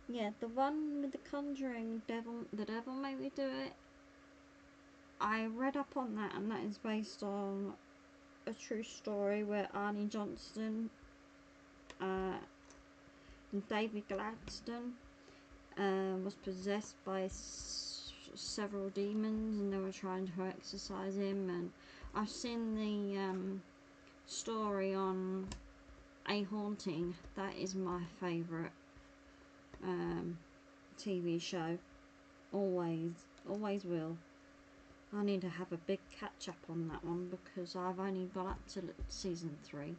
Yeah, the one with the Conjuring, the devil made me do it. I read up on that, and that is based on a true story where Arnie Johnston and David Gladstone was possessed by several demons, and they were trying to exorcise him. And I've seen the story on A Haunting. That is my favourite TV show. Always will. I need to have a big catch up on that one because I've only got up to season 3.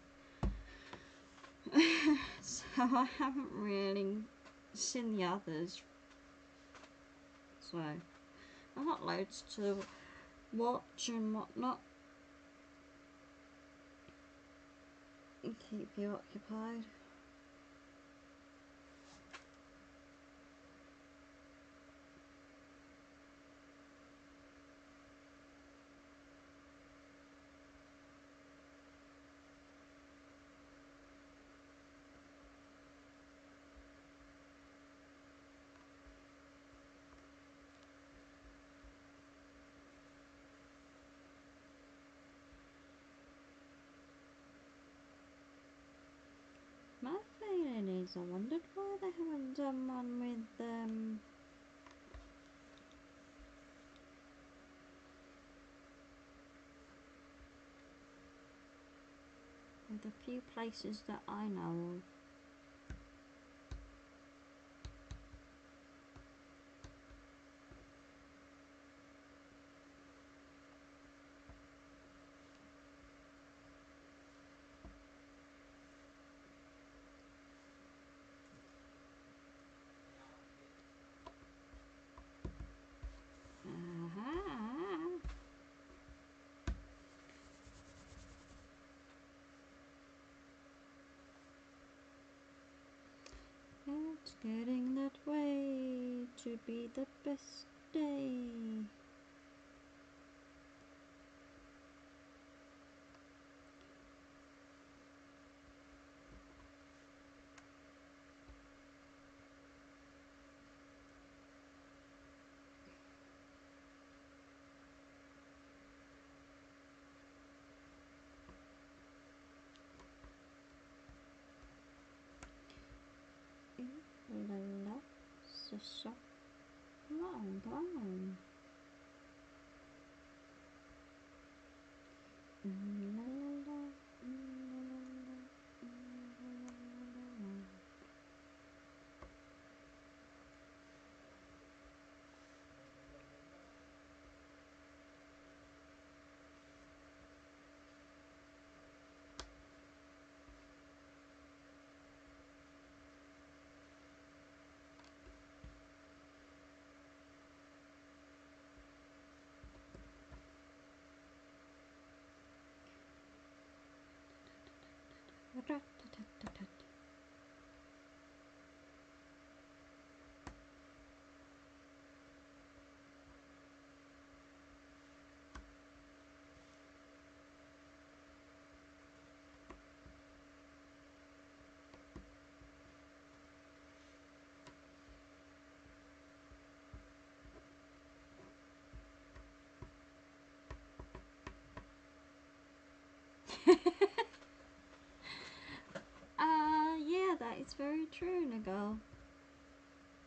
So I haven't really seen the others. So I've got loads to watch and whatnot. Keep you occupied. My feeling is I wondered why they haven't done one with a few places that I know of. It's getting that way to be the best day. La la, so long, long. La la la, la la la, la. Rat-tat-tat-tat. Yeah, that is very true, Nicole.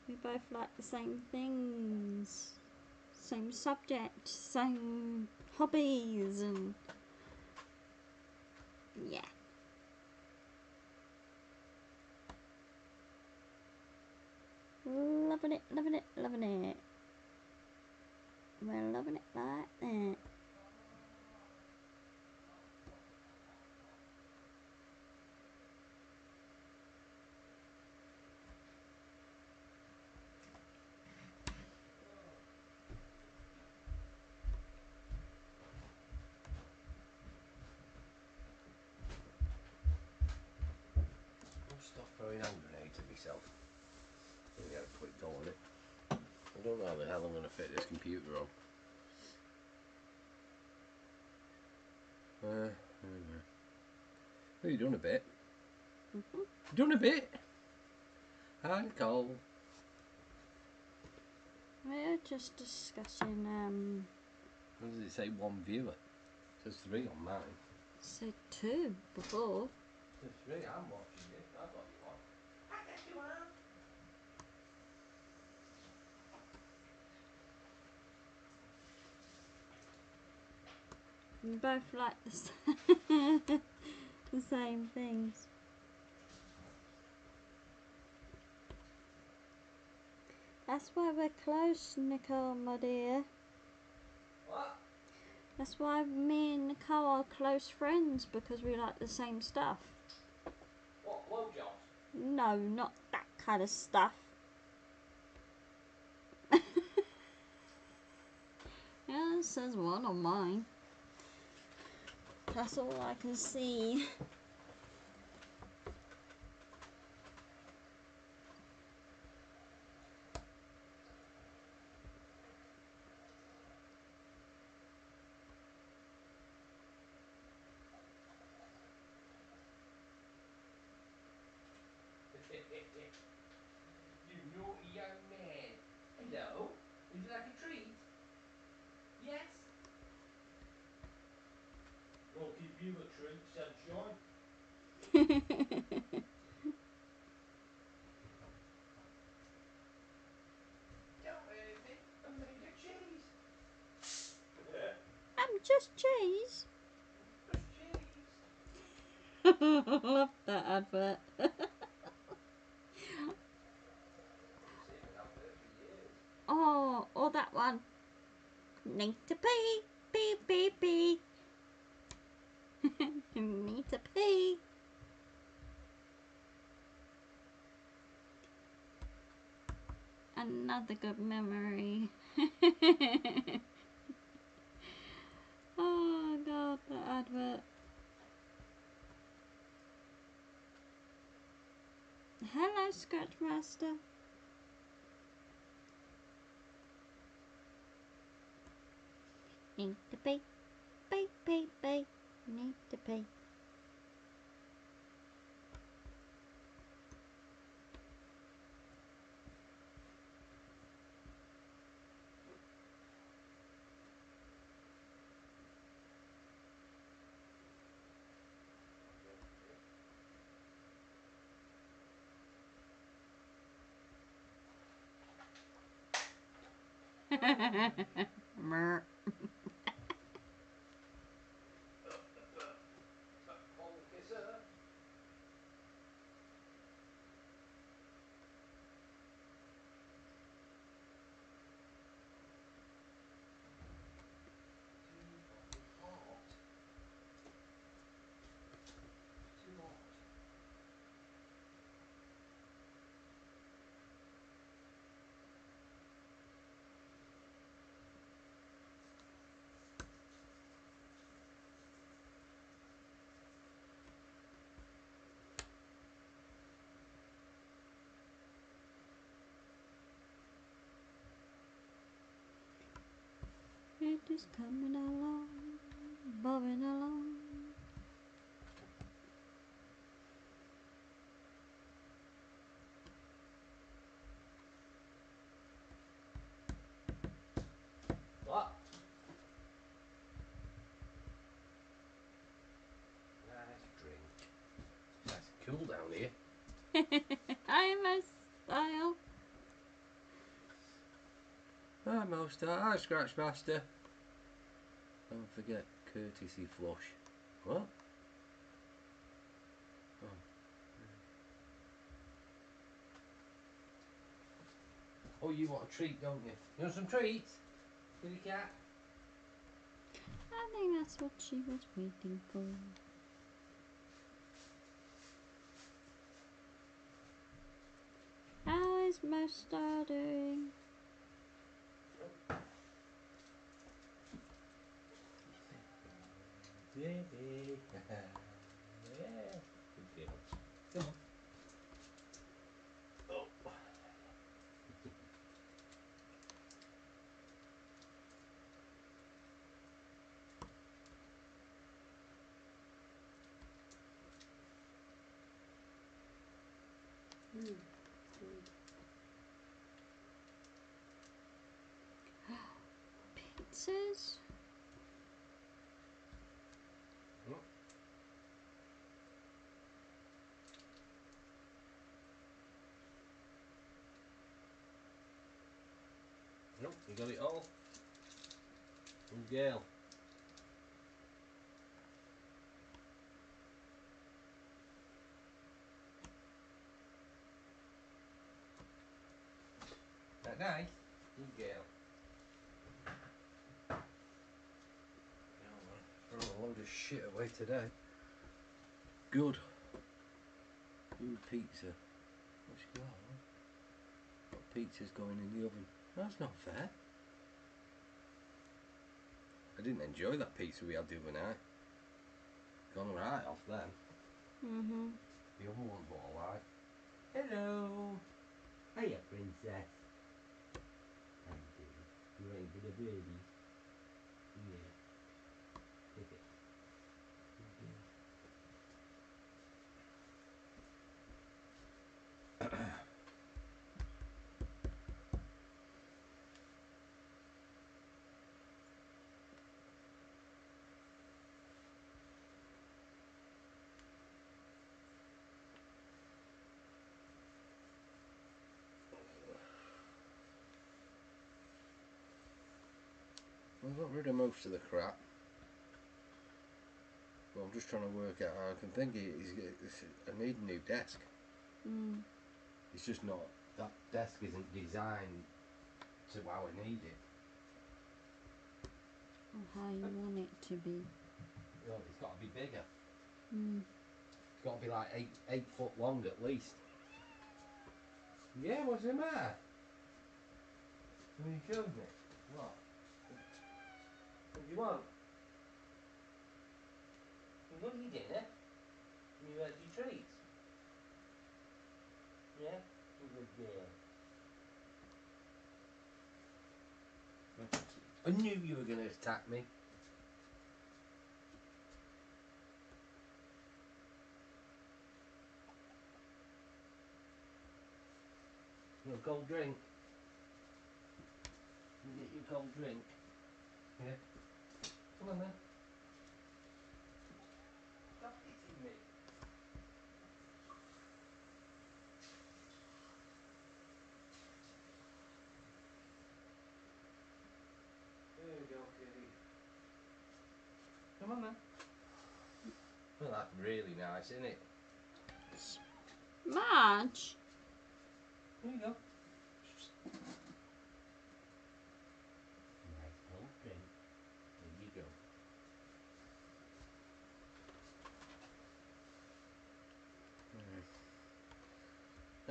We both like the same things, same subject, same hobbies, and yeah. Loving it, loving it, loving it. We're loving it like that. Stop throwing hand grenades at myself. I'm going to get a quick go on it. I don't know how the hell I'm going to fit this computer on. Anyway. Well, you've done a bit. You've done a bit. Hi, Nicole. We're just discussing, What does it say? One viewer. It says 3 on mine. said 2 before. There's 3. I'm watching it. That's what you want. I guess you are. We both like the same things. That's why we're close, Nicole, my dear. What? That's why me and Nicole are close friends, because we like the same stuff. What? Blowjobs? No, not that kind of stuff. Yeah, it says 1 on mine. That's all I can see. You naughty young man. Hello? Would you like a treat? Yes? I'll give you a treat, sunshine. Don't wear anything. I'm made of cheese. I'm just cheese. Just cheese. Love that advert. Seen an advert for years. Oh, or that one. Need to pee, pee, pee, pee. Need to pee. Another good memory. Oh God, that advert. Hello, Hi, Scratch Master. Need to pay, pay. Need to pay. Mer. It is coming along, bobbing along. What? Nice drink. Nice and cool down here. I'm a style. Hi, Master. Hi, Scratch Master. Don't forget courtesy flush. What? Oh. Oh, you want a treat, don't you? You want some treats? Kitty cat? I think that's what she was waiting for. How is Master doing? Yeah. Good girl. Come on. Oh. Pizzas? Nope, you got it all. Good girl. That nice? Good girl. Throw a load of shit away today. Good. Good pizza. What's she got? What pizza's going in the oven? That's not fair. I didn't enjoy that pizza we had the other night. Gone right off then. Mm-hmm. The other ones were alright. Hello. Hiya, princess. How you doing? You waiting for the birdie? Yeah. Take it. I got rid of most of the crap. But I'm just trying to work out how I can think I need a new desk. Mm. It's just not, that desk isn't designed to how I need it. Or how you want it to be. Well, it's got to be bigger. Mm. It's got to be like 8 foot long at least. Yeah, what's the matter? Well, you showed me. What? What do you want? You want your dinner? You had your treats? Yeah? Good girl. I knew you were going to attack me. You want a cold drink? Can you get you a cold drink? Yeah? Come on then. Stop hitting me. There you go, kitty. Come on then. Well, that's really nice, isn't it? Marge. There you go. Nice cold drink. There you go.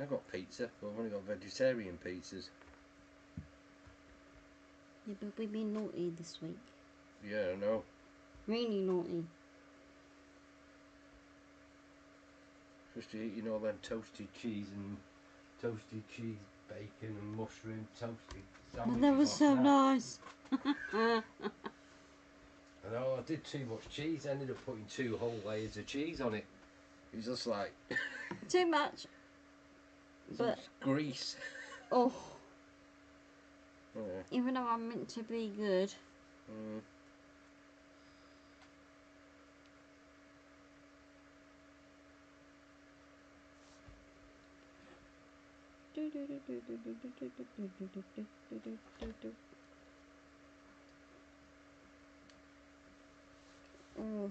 I got pizza, but I've only got vegetarian pizzas. Yeah, but we've been naughty this week. Yeah, I know. Really naughty. Just eating all them toasted cheese and toasted cheese, bacon and mushroom toasted sandwiches. But that was so nice. I know, I did too much cheese. I ended up putting 2 whole layers of cheese on it. It was just like... Too much. But grease. Oh. Yeah. Even though I'm meant to be good. Mm. Oh.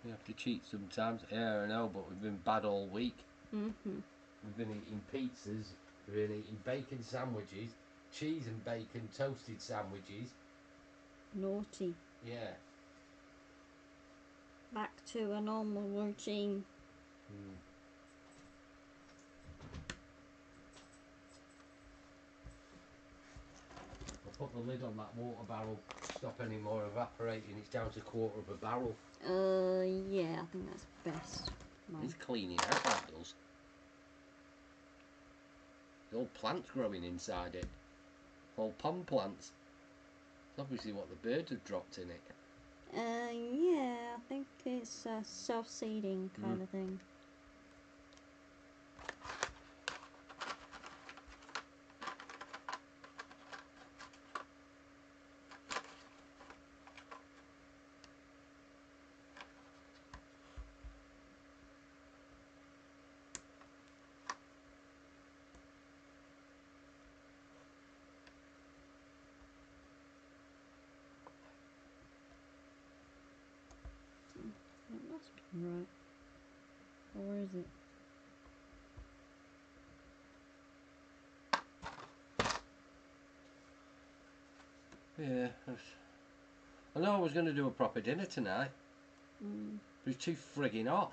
You have to cheat sometimes. Yeah, I know, but we've been bad all week. Mhm. We've been eating pizzas, we've been eating bacon sandwiches, cheese and bacon toasted sandwiches. Naughty. Yeah. Back to a normal routine. Mm. I'll put the lid on that water barrel, stop any more evaporating. It's down to 1/4 of a barrel. Yeah, I think that's best. It's cleaning out, that does. There's all plants growing inside it. All pond plants. It's obviously what the birds have dropped in it. Yeah, I think it's a self-seeding kind of thing. It must be right. Or is it? Yeah. I know I was going to do a proper dinner tonight. Mm. But it's too frigging hot.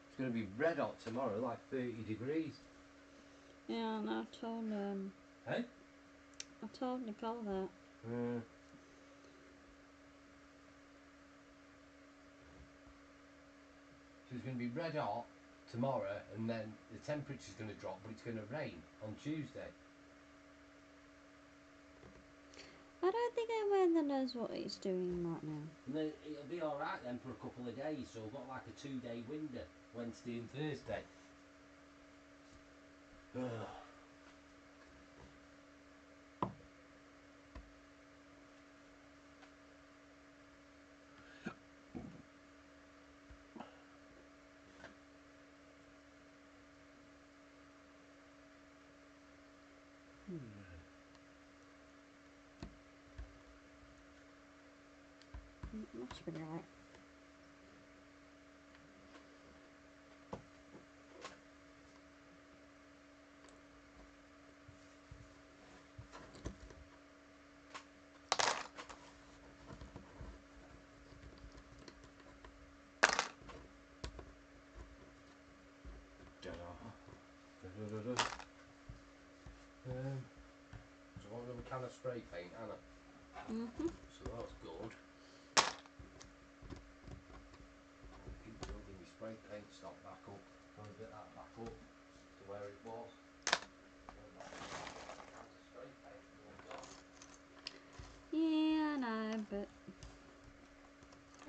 It's going to be red hot tomorrow, like 30 degrees. Yeah, and I told Hey? I told Nicole that. So it's going to be red hot tomorrow, and then the temperature's going to drop, but it's going to rain on Tuesday. I don't think our weather knows what it's doing right now. And then it'll be alright then for a couple of days, so we've got like a 2-day window, Wednesday and Thursday. It must be right. So I want another can of spray paint, Anna. So that's good. I'll keep building my spray paint stock back up. Trying to get that back up to where it was. Cans of spray paint and all gone. Yeah, I know, but...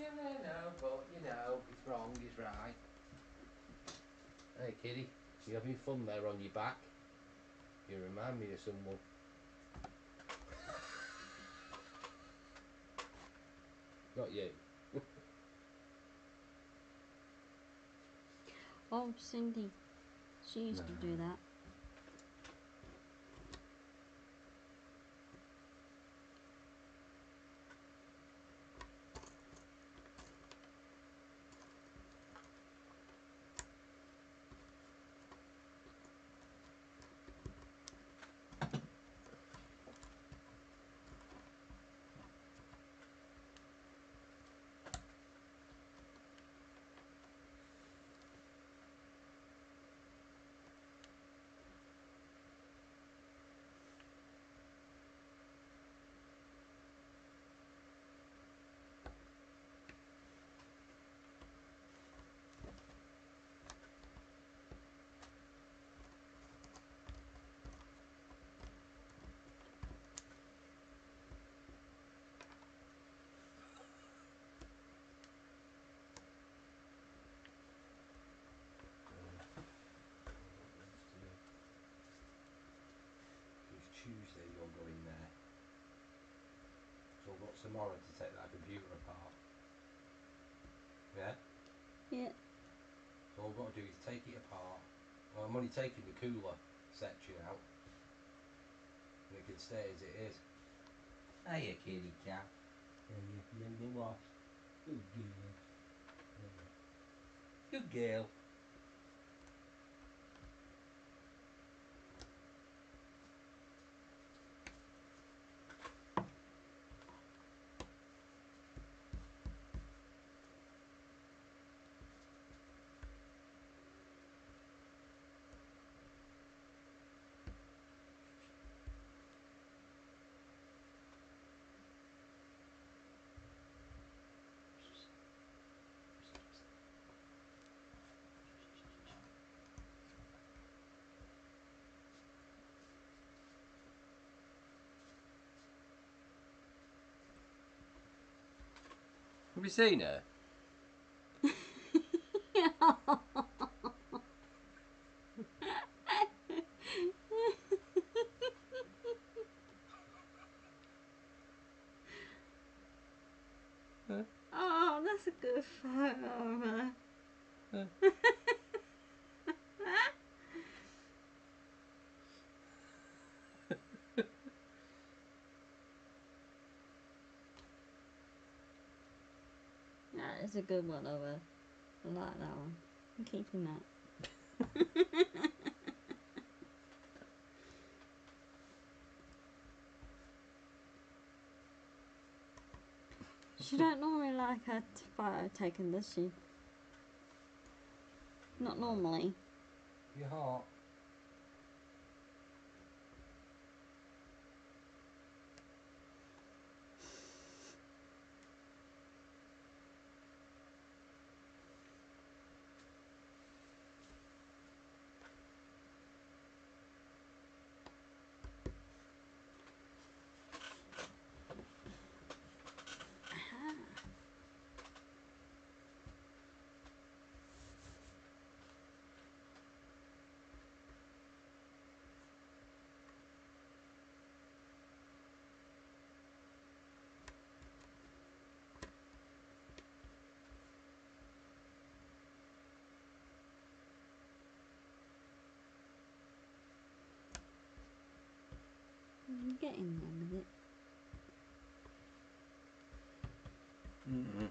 Yeah, I know, but you know, it's wrong is right. Hey, kiddie, you having fun there on your back? You remind me of someone. Not you. Oh, Cindy. She used to do that. Tuesday you're going there. So I've got tomorrow to take that computer apart. Yeah? Yeah. So all I've got to do is take it apart. Well, I'm only taking the cooler section out. And it can stay as it is. Hiya, kitty cat. Hiya, you what? Good girl. Good girl. Have you seen her? Oh, that's a good photo of her. That is a good one of her. I like that one. I'm keeping that. She don't normally like her photo taken, does she? Not normally. Your heart. I'm getting there with it. Not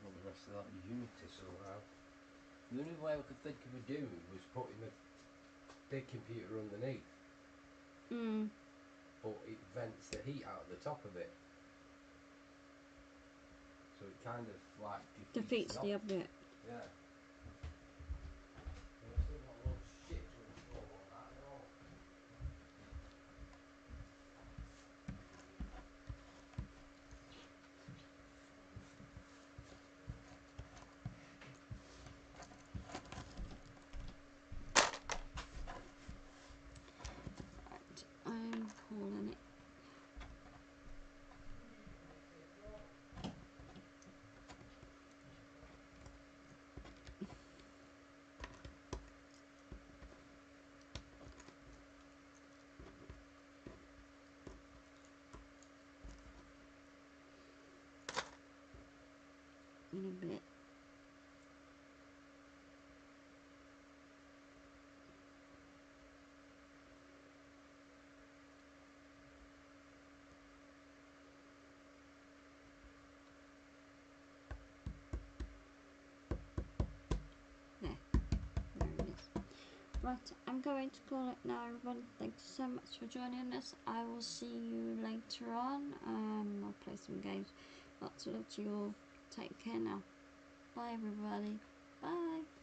all the rest of that unity sort out. The only way I could think of doing was putting the big computer underneath. But it vents the heat out of the top of it. So it kind of like defeats The object. Yeah. in a bit. There it is. Right, I'm going to call it now, everybody. Thank you so much for joining us. I will see you later on. I'll play some games. Lots of love to you all. Take care now. Bye, everybody. Bye.